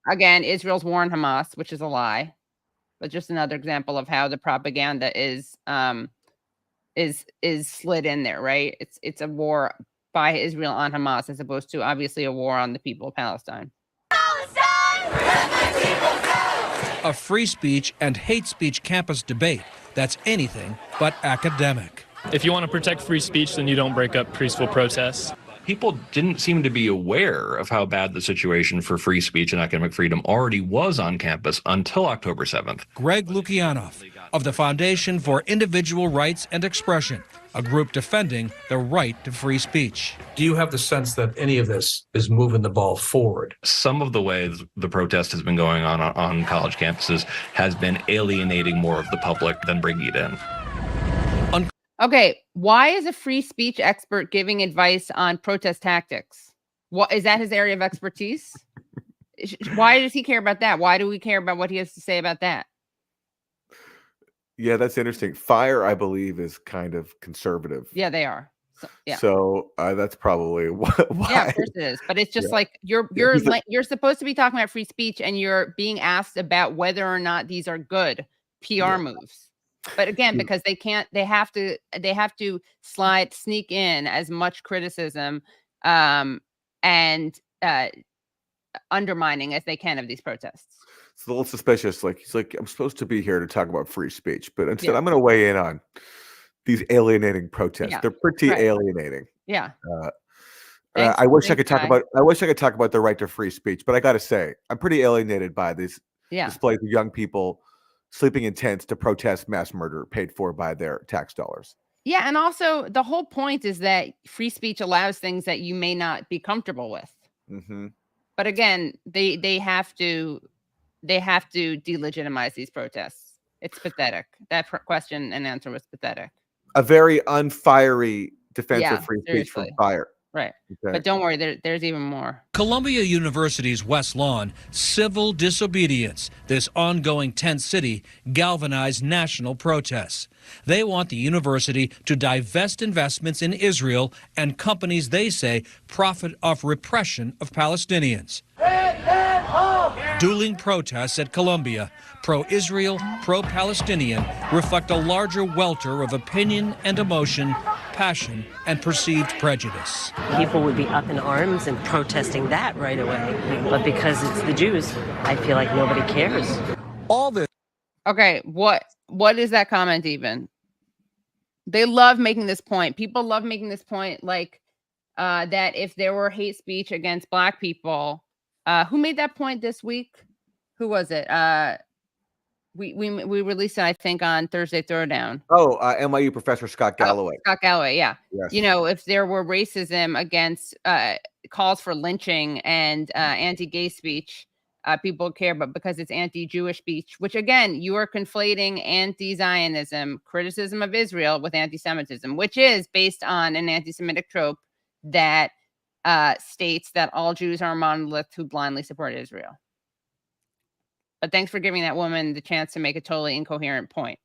Again, Israel's war on Hamas, which is a lie, but just another example of how the propaganda is slid in there, right? It's a war by Israel on Hamas as opposed to obviously a war on the people of Palestine. A free speech and hate speech campus debate that's anything but academic. If you want to protect free speech, then you don't break up peaceful protests. People didn't seem to be aware of how bad the situation for free speech and academic freedom already was on campus until October 7th. Greg Lukianoff of the Foundation for Individual Rights and Expression, a group defending the right to free speech. Do you have the sense that any of this is moving the ball forward? Some of the ways the protest has been going on college campuses has been alienating more of the public than bringing it in. Okay, why is a free speech expert giving advice on protest tactics? What is that his area of expertise? Why does he care about that? Why do we care about what he has to say about that? Yeah, that's interesting. Fire, I believe, is kind of conservative. Yeah, they are. So that's probably why. Yeah, of course it is. But it's just like you're supposed to be talking about free speech, and you're being asked about whether or not these are good PR moves. But again, because they have to sneak in as much criticism and undermining as they can of these protests. It's a little suspicious. Like he's like, I'm supposed to be here to talk about free speech, but instead I'm going to weigh in on these alienating protests. Yeah. They're pretty alienating. Yeah. I wish I could talk about the right to free speech, but I got to say, I'm pretty alienated by these displays of young people sleeping in tents to protest mass murder paid for by their tax dollars. Yeah, and also the whole point is that free speech allows things that you may not be comfortable with. Mm-hmm. But again, they have to delegitimize these protests. It's pathetic. That question and answer was pathetic. A very unfiery defense Yeah, of free speech seriously. from fire. Right. Okay. But don't worry, there's even more. Columbia University's West Lawn, civil disobedience. This ongoing tent city galvanized national protests. They want the university to divest investments in Israel and companies they say profit off repression of Palestinians. Dueling protests at Columbia, pro-Israel, pro-Palestinian, reflect a larger welter of opinion and emotion, passion, and perceived prejudice. People would be up in arms and protesting that right away. But because it's the Jews, I feel like nobody cares. All this. Okay, what is that comment even? They love making this point. People love making this point, like that if there were hate speech against Black people, who made that point this week? Who was it? We released it, I think, on Thursday Throwdown. Oh, NYU professor Scott Galloway. Scott Galloway, yeah. Yes. You know, if there were racism against calls for lynching and anti-gay speech, people would care, but because it's anti-Jewish speech, which again, you are conflating anti-Zionism, criticism of Israel, with anti-Semitism, which is based on an anti-Semitic trope that states that all Jews are a monolith who blindly support Israel. But thanks for giving that woman the chance to make a totally incoherent point.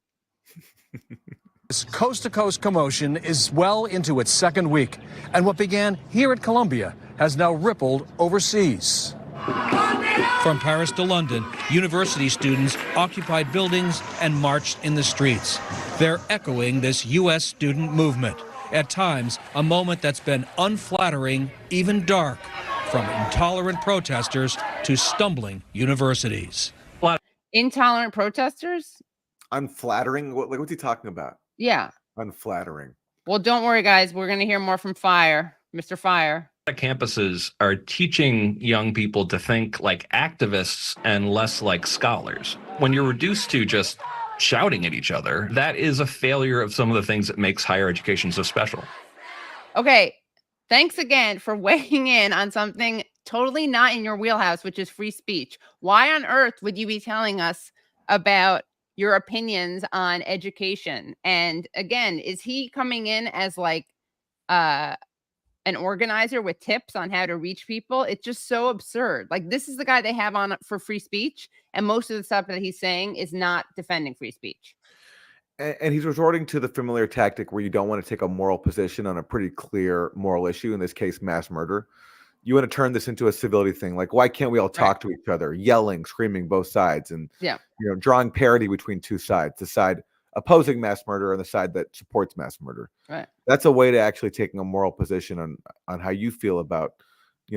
This coast-to-coast commotion is well into its second week, and what began here at Columbia has now rippled overseas. From Paris to London, university students occupied buildings and marched in the streets. They're echoing this U.S. student movement, at times a moment that's been unflattering, even dark, from intolerant protesters to stumbling universities. Intolerant protesters? Unflattering? What's he talking about? Yeah. Unflattering. Well, don't worry, guys. We're going to hear more from Mr. Fire. Campuses are teaching young people to think like activists and less like scholars. When you're reduced to just shouting at each other, that is a failure of some of the things that makes higher education so special. Okay. Thanks again for weighing in on something totally not in your wheelhouse, which is free speech. Why on earth would you be telling us about your opinions on education? And again, is he coming in as like an organizer with tips on how to reach people? It's just so absurd. Like, this is the guy they have on for free speech, and most of the stuff that he's saying is not defending free speech. And he's resorting to the familiar tactic where you don't want to take a moral position on a pretty clear moral issue, in this case, mass murder. You want to turn this into a civility thing. Like, why can't we all talk to each other, yelling, screaming both sides, and drawing parity between two sides, the side opposing mass murder and the side that supports mass murder. Right. That's a way to actually taking a moral position on how you feel about,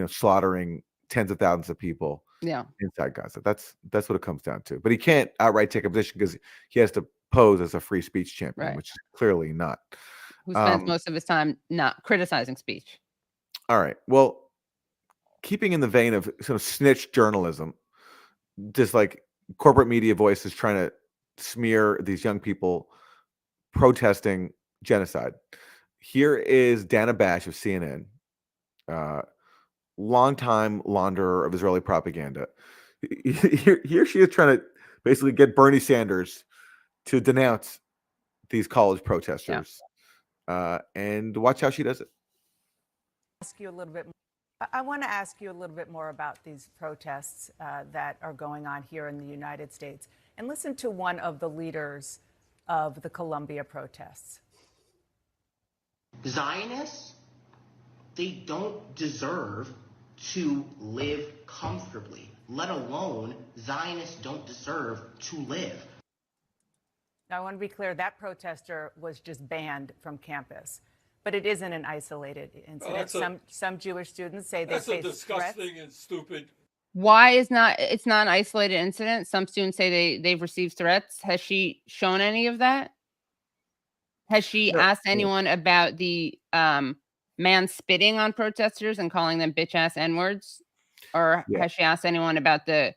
slaughtering tens of thousands of people inside Gaza. That's what it comes down to. But he can't outright take a position because he has to pose as a free speech champion, which is clearly not. Who spends most of his time not criticizing speech. All right. Well, keeping in the vein of sort of snitch journalism, just like corporate media voices trying to smear these young people protesting genocide. Here is Dana Bash of CNN, longtime launderer of Israeli propaganda. Here she is trying to basically get Bernie Sanders to denounce these college protesters. And watch how she does it. I want to ask you a little bit more about these protests that are going on here in the United States, and listen to one of the leaders of the Columbia protests. Zionists, they don't deserve to live comfortably, let alone Zionists don't deserve to live. Now, I want to be clear, that protester was just banned from campus. But it isn't an isolated incident. Some Jewish students say they face disgusting and stupid. Why it's not an isolated incident? Some students say they've received threats. Has she shown any of that? Has she asked anyone about the man spitting on protesters and calling them bitch ass N-words? Or has she asked anyone about the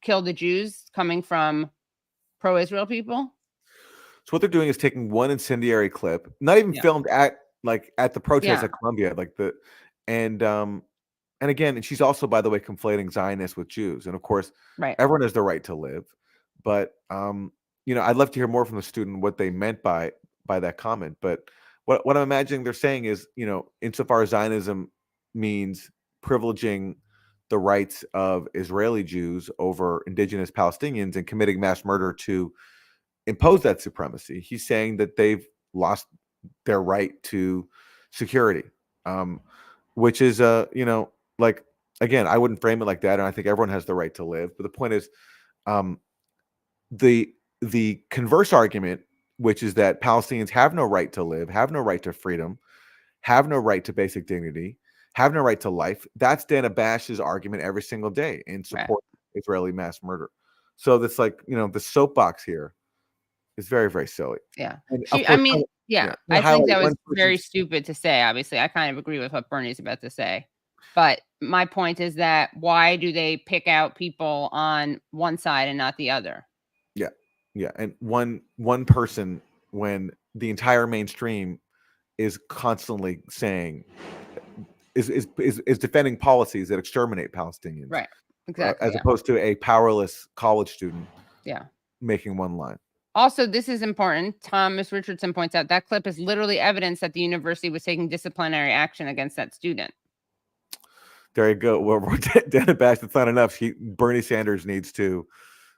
kill the Jews coming from pro-Israel people? So what they're doing is taking one incendiary clip, not even filmed at the protest at Columbia, and and again, she's also, by the way, conflating Zionists with Jews. And of course, Right. everyone has the right to live. But I'd love to hear more from the student what they meant by that comment. But what I'm imagining they're saying is, insofar as Zionism means privileging the rights of Israeli Jews over indigenous Palestinians and committing mass murder to impose that supremacy, he's saying that they've lost their right to security, which is like, again, I wouldn't frame it like that, and I think everyone has the right to live. But the point is, the converse argument, which is that Palestinians have no right to live, have no right to freedom, have no right to basic dignity, have no right to life. That's Dana Bash's argument every single day in support of Israeli mass murder. So that's like, the soapbox here is very, very silly. Yeah. And I think that was very stupid to say. Obviously, I kind of agree with what Bernie's about to say. But my point is that why do they pick out people on one side and not the other? Yeah. Yeah. And one person, when the entire mainstream is constantly saying, is defending policies that exterminate Palestinians. Right. Exactly. As opposed to a powerless college student. Yeah. Making one line. Also, this is important. Thomas Richardson points out that clip is literally evidence that the university was taking disciplinary action against that student. There you go. Well, Dana Bash, that's not enough. Bernie Sanders needs to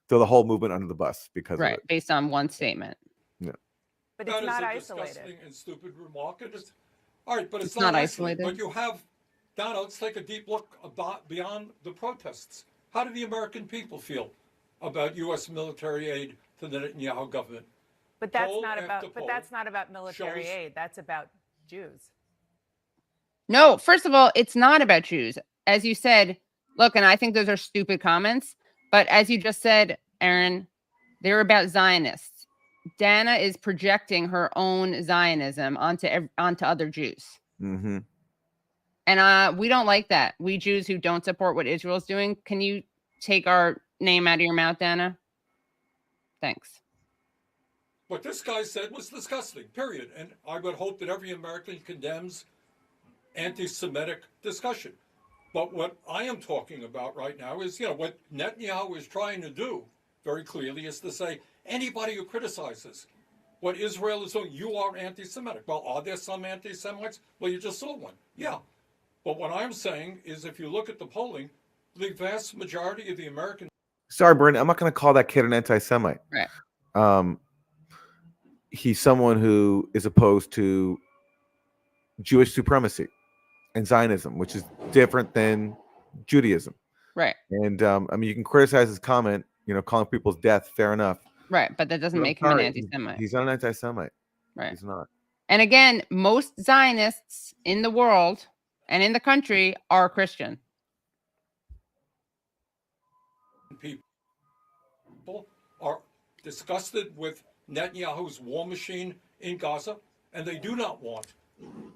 throw the whole movement under the bus because of it. Based on one statement. Yeah. But it's not isolated. Disgusting and stupid remark. All right, but it's not isolated. But you have, Donna, let's take a deep look beyond the protests. How do the American people feel about U.S. military aid to the Netanyahu government? But that's not about military aid. That's about Jews. No, first of all, it's not about Jews. As you said, look, and I think those are stupid comments, but as you just said, Aaron, they're about Zionists. Dana is projecting her own Zionism onto other Jews. Mm-hmm. And we don't like that. We Jews who don't support what Israel's doing. Can you take our name out of your mouth, Dana? Thanks. What this guy said was disgusting, period. And I would hope that every American condemns anti-Semitic discussion. But what I am talking about right now is, what Netanyahu is trying to do very clearly is to say, anybody who criticizes what Israel is doing, you are anti-Semitic. Well, are there some anti-Semites? Well, you just saw one. Yeah. But what I'm saying is, if you look at the polling, the vast majority of the American... Sorry, Bernie, I'm not going to call that kid an anti-Semite. Right. He's someone who is opposed to Jewish supremacy and Zionism, which is different than Judaism. Right. And you can criticize his comment, calling people's death, fair enough. Right, but that doesn't make him an anti-Semite. He's not an anti-Semite. Right. He's not. And again, most Zionists in the world and in the country are Christian. People are disgusted with Netanyahu's war machine in Gaza, and they do not want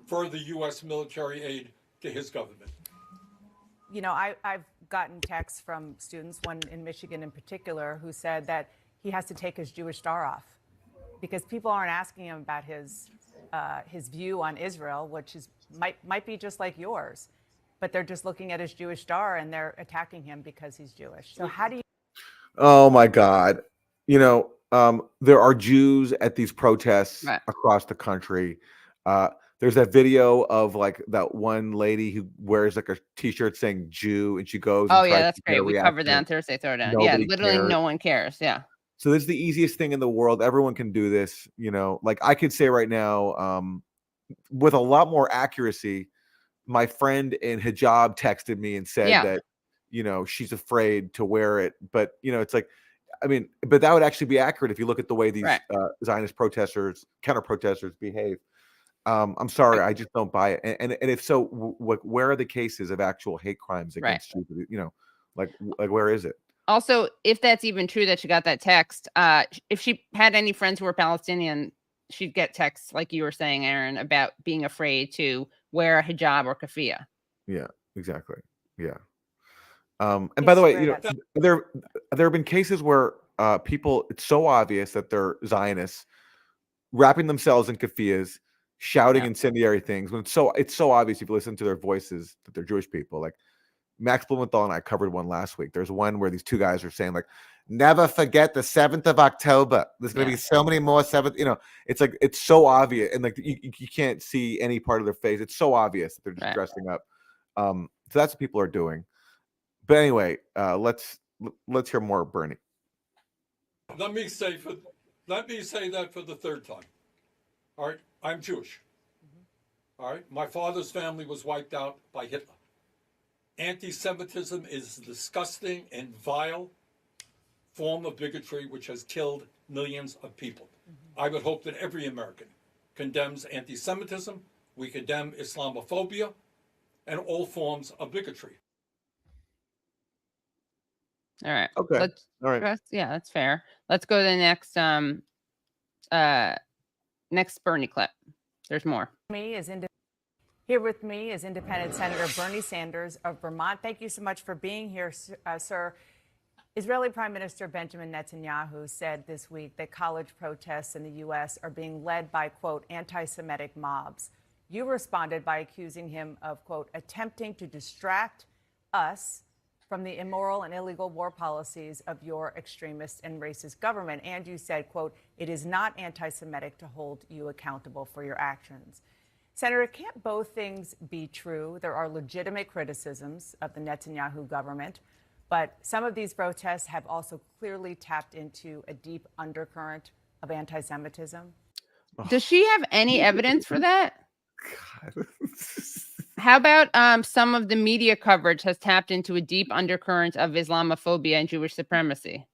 further U.S. military aid to his government. I've gotten texts from students, one in Michigan in particular, who said that he has to take his Jewish star off because people aren't asking him about his view on Israel, which might be just like yours, but they're just looking at his Jewish star and they're attacking him because he's Jewish. So how do you? Oh my God. There are Jews at these protests across the country. There's that video of like that one lady who wears like a t-shirt saying Jew and she goes. Oh yeah, that's great. We covered that on Thursday Throwdown. Yeah, literally no one cares. Yeah. So this is the easiest thing in the world. Everyone can do this. Like I could say right now, with a lot more accuracy, my friend in hijab texted me and said that, she's afraid to wear it. But, it's like, but that would actually be accurate if you look at the way these Zionist protesters, counter protesters behave. I'm sorry, I just don't buy it. And if so, where are the cases of actual hate crimes against Jews? Like where is it? Also, if that's even true that she got that text, if she had any friends who were Palestinian, she'd get texts like you were saying, Aaron, about being afraid to wear a hijab or keffiyeh. Yeah, exactly. Yeah. And by the way, there have been cases where people, it's so obvious that they're Zionists, wrapping themselves in keffiyehs, shouting incendiary things. When it's so obvious if you listen to their voices that they're Jewish people. Like, Max Blumenthal and I covered one last week. There's one where these two guys are saying like, never forget the 7th of October. There's going to be so many more 7th, it's like, it's so obvious. And like, you can't see any part of their face. It's so obvious that they're just dressing up. So that's what people are doing. But anyway, let's hear more of Bernie. Let me say that for the third time. All right, I'm Jewish. All right, my father's family was wiped out by Hitler. Anti-Semitism is a disgusting and vile form of bigotry which has killed millions of people. I would hope that every American condemns anti-Semitism. We condemn Islamophobia and all forms of bigotry. All right. Okay. All right. Yeah, that's fair. Let's go to the next next Bernie clip. There's more. Here with me is Independent Senator Bernie Sanders of Vermont. Thank you so much for being here, sir. Israeli Prime Minister Benjamin Netanyahu said this week that college protests in the U.S. are being led by, quote, anti-Semitic mobs. You responded by accusing him of, quote, attempting to distract us from the immoral and illegal war policies of your extremist and racist government. And you said, quote, it is not anti-Semitic to hold you accountable for your actions. Senator, can't both things be true? There are legitimate criticisms of the Netanyahu government, but some of these protests have also clearly tapped into a deep undercurrent of anti-Semitism. Does she have any evidence for that? God. How about some of the media coverage has tapped into a deep undercurrent of Islamophobia and Jewish supremacy?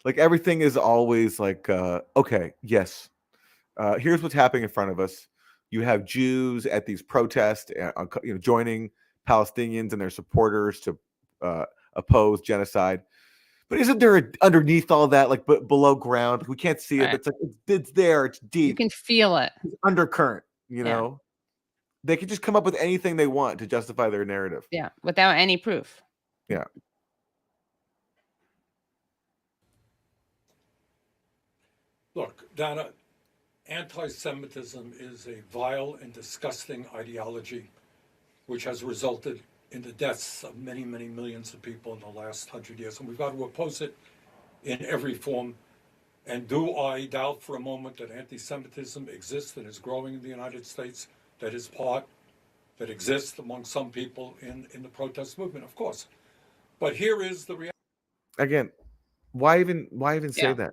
Like everything is always like, okay, yes. Here's what's happening in front of us. You have Jews at these protests, joining Palestinians and their supporters to oppose genocide. But isn't there underneath all that, like below ground? We can't see it. But it's like it's there. It's deep. You can feel it. It's undercurrent. They can just come up with anything they want to justify their narrative. Yeah, without any proof. Yeah. Look, Donna, anti-Semitism is a vile and disgusting ideology which has resulted in the deaths of many, many millions of people in the last 100 years. And we've got to oppose it in every form. And do I doubt for a moment that anti-Semitism exists and is growing in the United States? That exists among some people in the protest movement? Of course. But here is the reality. Again, why even say that?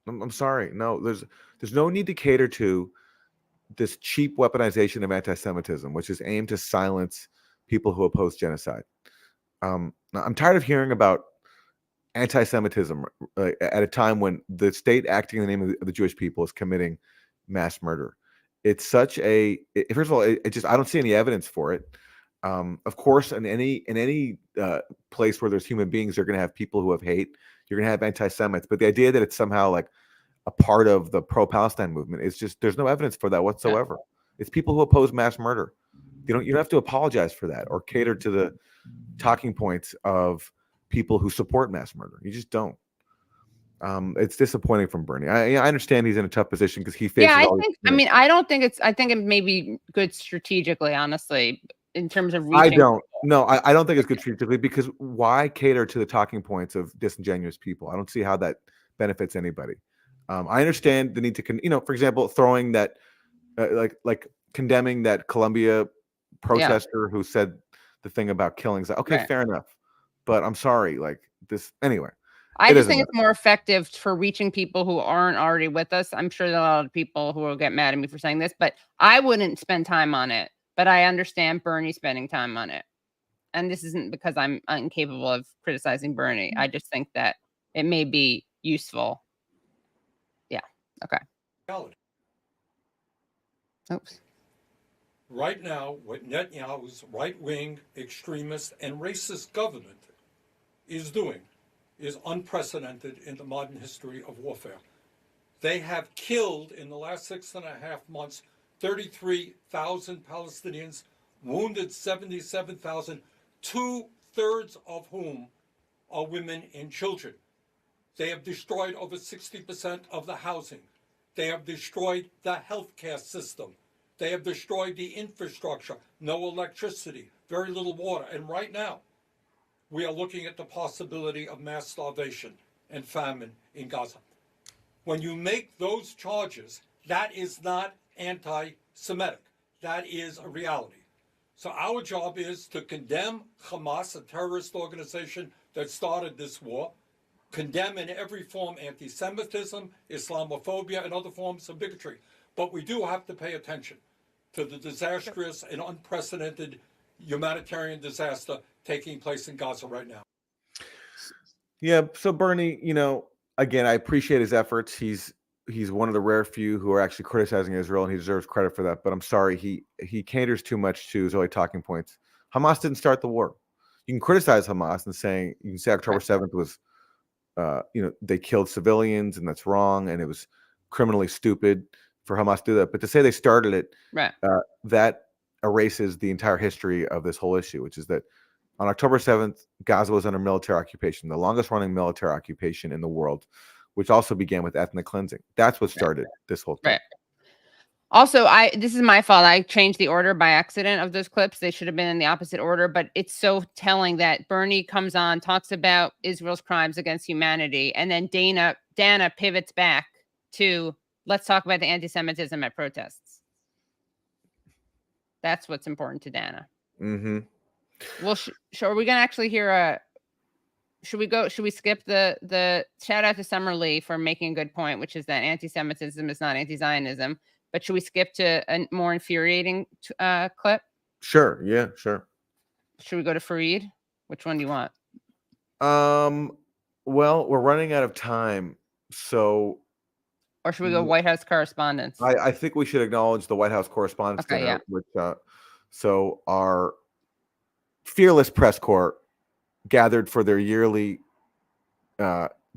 I'm sorry. No, there's no need to cater to this cheap weaponization of anti-Semitism, which is aimed to silence people who oppose genocide. I'm tired of hearing about anti-Semitism at a time when the state acting in the name of the Jewish people is committing mass murder. It's such a, first of all, I don't see any evidence for it. Of course, in any place where there's human beings, you're going to have people who have hate. You're going to have anti-Semites. But the idea that it's somehow like a part of the pro-Palestine movement is just, there's no evidence for that whatsoever. It's people who oppose mass murder. You don't have to apologize for that or cater to the talking points of people who support mass murder. You just don't. It's disappointing from Bernie. I understand he's in a tough position because he faces. Yeah, I think it may be good strategically, honestly, in terms of reaching. I don't think it's good strategically because why cater to the talking points of disingenuous people? I don't see how that benefits anybody. I understand the need to, for example, throwing that, like condemning that Columbia protester who said the thing about killings. Okay, fair enough, but I'm sorry, like this anyway. I just think it's more effective for reaching people who aren't already with us. I'm sure there are a lot of people who will get mad at me for saying this, but I wouldn't spend time on it. But I understand Bernie spending time on it. And this isn't because I'm incapable of criticizing Bernie. I just think that it may be useful. Yeah. Okay. Oops. Right now, what Netanyahu's right-wing, extremist, and racist government is doing is unprecedented in the modern history of warfare. They have killed in the last 6.5 months 33,000 Palestinians, wounded 77,000, 2/3 of whom are women and children. They have destroyed over 60% of the housing. They have destroyed the healthcare system. They have destroyed the infrastructure, no electricity, very little water. And right now, we are looking at the possibility of mass starvation and famine in Gaza. When you make those charges, that is not anti-Semitic. That is a reality. So our job is to condemn Hamas, a terrorist organization that started this war, condemn in every form anti-Semitism, Islamophobia, and other forms of bigotry. But we do have to pay attention to the disastrous and unprecedented humanitarian disaster taking place in Gaza right now. Yeah. So Bernie, again, I appreciate his efforts. He's one of the rare few who are actually criticizing Israel, and he deserves credit for that. But I'm sorry, he caters too much to his only talking points. Hamas didn't start the war. You can criticize Hamas and you can say October 7th was, they killed civilians, and that's wrong, and it was criminally stupid for Hamas to do that. But to say they started it, that erases the entire history of this whole issue, which is that on October 7th, Gaza was under military occupation, the longest running military occupation in the world, which also began with ethnic cleansing. That's what started this whole thing. Right. Also, this is my fault. I changed the order by accident of those clips. They should have been in the opposite order, but it's so telling that Bernie comes on, talks about Israel's crimes against humanity, and then Dana pivots back to, let's talk about the anti-Semitism at protests. That's what's important to Dana. Mm-hmm. Well, are we going to actually hear should we skip the shout out to Summer Lee for making a good point, which is that anti-Semitism is not anti-Zionism, but should we skip to a more infuriating clip? Sure. Yeah, sure. Should we go to Fareed? Which one do you want? Well, we're running out of time, so. Or should we go White House correspondence? I think we should acknowledge the White House Correspondents' Dinner, which so our fearless press corps gathered for their yearly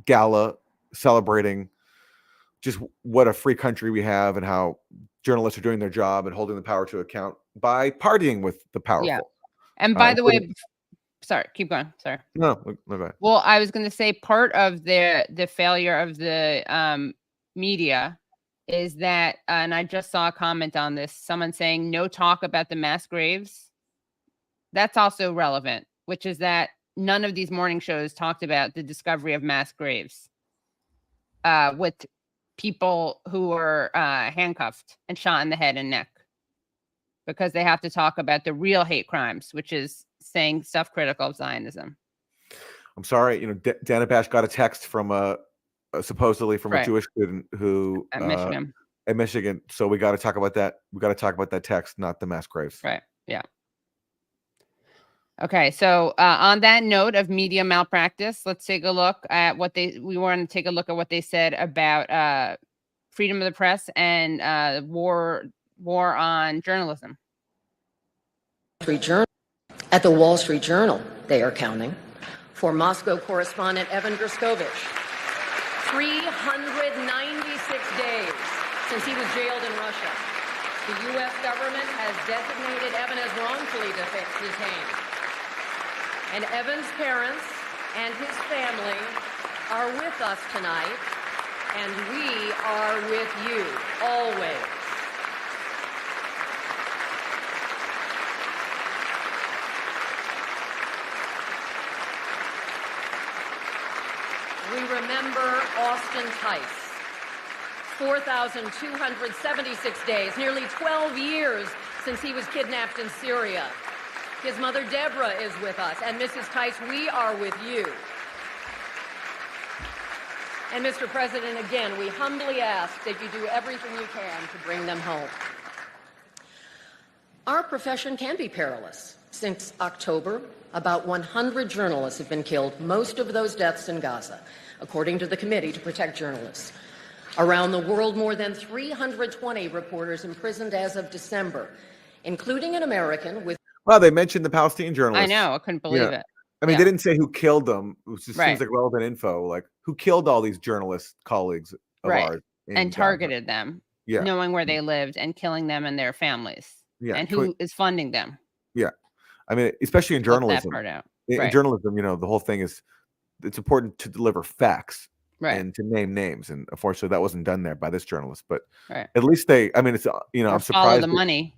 gala celebrating just what a free country we have and how journalists are doing their job and holding the power to account by partying with the powerful. Yeah. And by the way, sorry, keep going. Sorry. No, my bad. Well, I was going to say part of the failure of the media is that, and I just saw a comment on this, someone saying no talk about the mass graves. That's also relevant, which is that none of these morning shows talked about the discovery of mass graves with people who were handcuffed and shot in the head and neck, because they have to talk about the real hate crimes, which is saying stuff critical of Zionism. I'm sorry, Dana Bash got a text from supposedly from a Jewish student who at Michigan. So we got to talk about that. We got to talk about that text, not the mass graves. Right. Yeah. Okay. So on that note of media malpractice, let's take a look at we want to take a look at what they said about freedom of the press and war on journalism. At the Wall Street Journal, they are counting. For Moscow correspondent Evan Gerskovich, 396 days since he was jailed in Russia. The U.S. government has designated Evan as wrongfully detained. And Evan's parents and his family are with us tonight, and we are with you always. We remember Austin Tice, 4,276 days, nearly 12 years since he was kidnapped in Syria. His mother, Deborah, is with us. And Mrs. Tice, we are with you. And Mr. President, again, we humbly ask that you do everything you can to bring them home. Our profession can be perilous. Since October, about 100 journalists have been killed, most of those deaths in Gaza, according to the Committee to Protect Journalists. Around the world, more than 320 reporters imprisoned as of December, including an American with... Well, they mentioned the Palestinian journalists. I know. I couldn't believe it. I mean, they didn't say who killed them, which just seems like relevant info. Like, who killed all these journalist colleagues of ours? And targeted them, knowing where they lived and killing them and their families. Yeah. And who is funding them. Yeah. I mean, especially in journalism. That part out. In journalism, the whole thing is, it's important to deliver facts Right. and to name names. And unfortunately, that wasn't done there by this journalist. But Right. at least they, I mean, it's, you know, Or I'm follow surprised. the money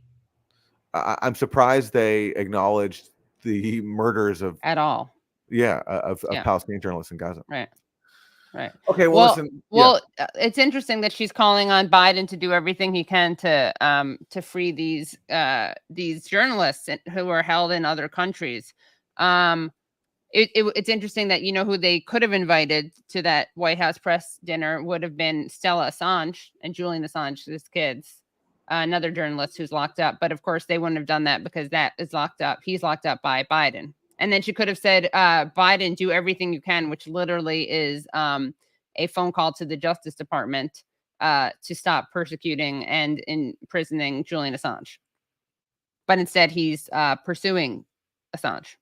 I'm surprised they acknowledged the murders of at all. of Yeah. Palestinian journalists in Gaza. Right. Right. Okay. Well, listen. It's interesting that she's calling on Biden to do everything he can to free these journalists who are held in other countries. It's interesting that, you know, who they could have invited to that White House press dinner would have been Stella Assange and Julian Assange's kids, another journalist who's locked up. But of course, they wouldn't have done that because that is locked up. He's locked up by Biden. And then she could have said, Biden, do everything you can, which literally is a phone call to the Justice Department to stop persecuting and imprisoning Julian Assange. But instead, he's pursuing Assange.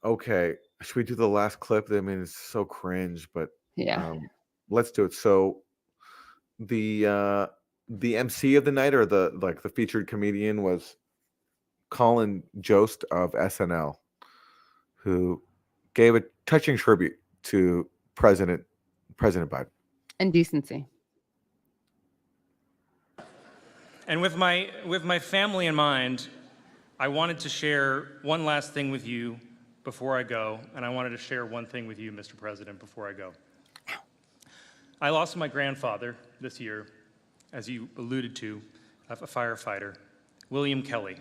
Okay. Should we do the last clip? I mean, it's so cringe, but yeah, let's do it. So the MC of the night, or the featured comedian, was Colin Jost of SNL, who gave a touching tribute to President Biden. And decency. And with my family in mind, I wanted to share one last thing with you before I go, and I wanted to share one thing with you, Mr. President, before I go. I lost my grandfather this year, as you alluded to, a firefighter, William Kelly.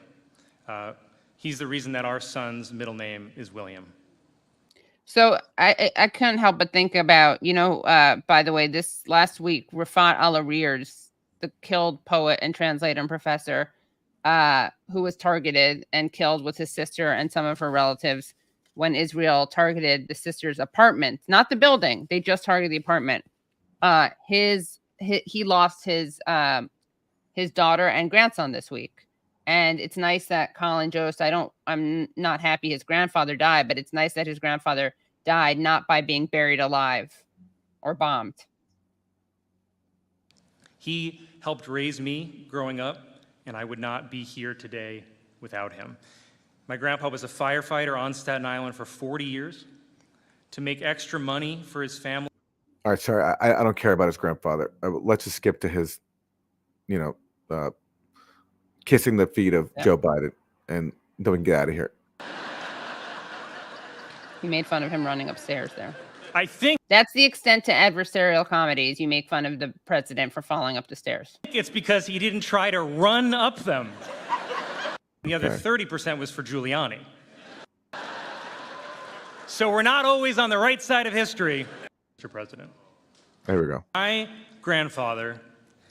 He's the reason that our son's middle name is William. So I couldn't help but think about, you know, by the way, this last week, Rafat Al-Ariers, the killed poet and translator and professor, who was targeted and killed with his sister and some of her relatives when Israel targeted the sister's apartment, not the building. They just targeted the apartment. He lost his daughter and grandson this week. And it's nice that Colin Jost, I'm not happy his grandfather died, but it's nice that his grandfather died not by being buried alive or bombed. He helped raise me growing up, and I would not be here today without him. My grandpa was a firefighter on Staten Island for 40 years. To make extra money for his family. All right, sorry, I don't care about his grandfather. Let's just skip to his, kissing the feet of Joe Biden, and then we can get out of here. You made fun of him running upstairs there. I think that's the extent to adversarial comedies. You make fun of the president for falling up the stairs. It's because he didn't try to run up them. The other 30% was for Giuliani. So we're not always on the right side of history, Mr. President. There we go. My grandfather,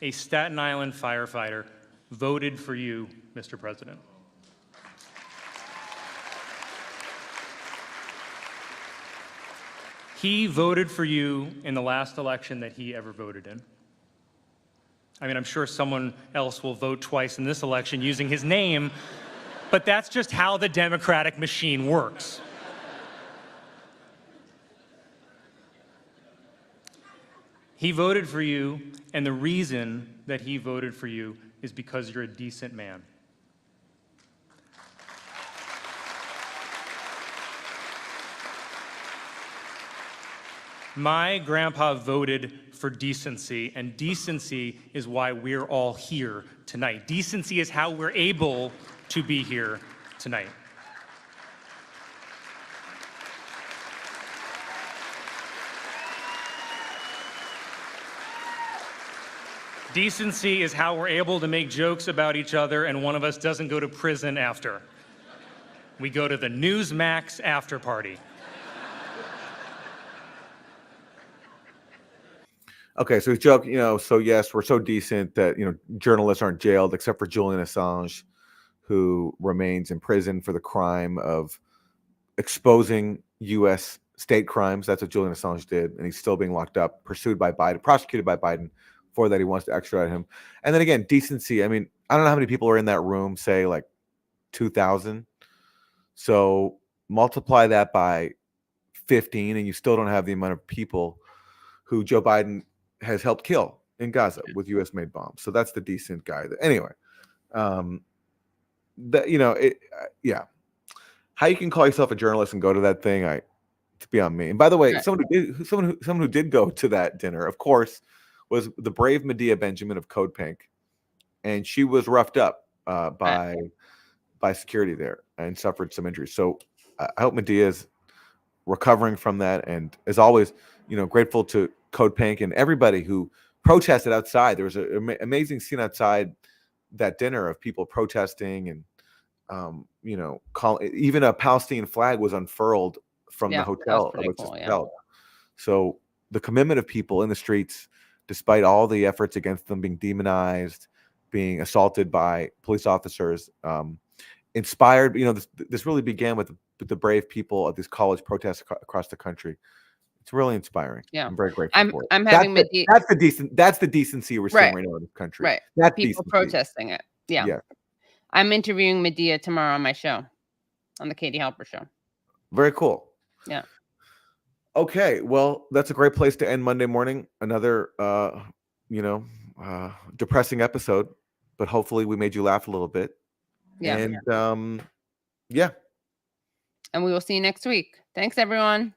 a Staten Island firefighter, voted for you, Mr. President. He voted for you in the last election that he ever voted in. I mean, I'm sure someone else will vote twice in this election using his name, but that's just how the democratic machine works. He voted for you, and the reason that he voted for you is because you're a decent man. My grandpa voted for decency, and decency is why we're all here tonight. Decency is how we're able to be here tonight. Decency is how we're able to make jokes about each other and one of us doesn't go to prison after. We go to the Newsmax after party. Okay, so he's joking, so yes, we're so decent that, journalists aren't jailed except for Julian Assange, who remains in prison for the crime of exposing U.S. state crimes. That's what Julian Assange did, and he's still being locked up, prosecuted by Biden for that. He wants to extradite him. And then again, decency. I mean, I don't know how many people are in that room, say like 2,000. So multiply that by 15, and you still don't have the amount of people who Joe Biden has helped kill in Gaza with U.S.-made bombs. So that's the decent guy. Anyway, how you can call yourself a journalist and go to that thing, It's beyond me. And by the way, Right. someone who did go to that dinner, of course, was the brave Medea Benjamin of Code Pink, and she was roughed up by security there and suffered some injuries. So I hope Medea is recovering from that, and as always, grateful to Code Pink and everybody who protested outside. There was an amazing scene outside that dinner of people protesting, and even a Palestinian flag was unfurled from the hotel. Cool, So the commitment of people in the streets, despite all the efforts against them being demonized, being assaulted by police officers, inspired. This really began with the brave people of these college protests across the country. It's really inspiring. Yeah, I'm very grateful for it. I'm having That's the decency we're seeing right now in this country. Right. That's people decency. protesting it. Yeah. I'm interviewing Medea tomorrow on my show, on the Katie Halper show. Very cool. Yeah. Okay, well, that's a great place to end Monday morning. Another, depressing episode, but hopefully we made you laugh a little bit. Yeah. And And we will see you next week. Thanks, everyone.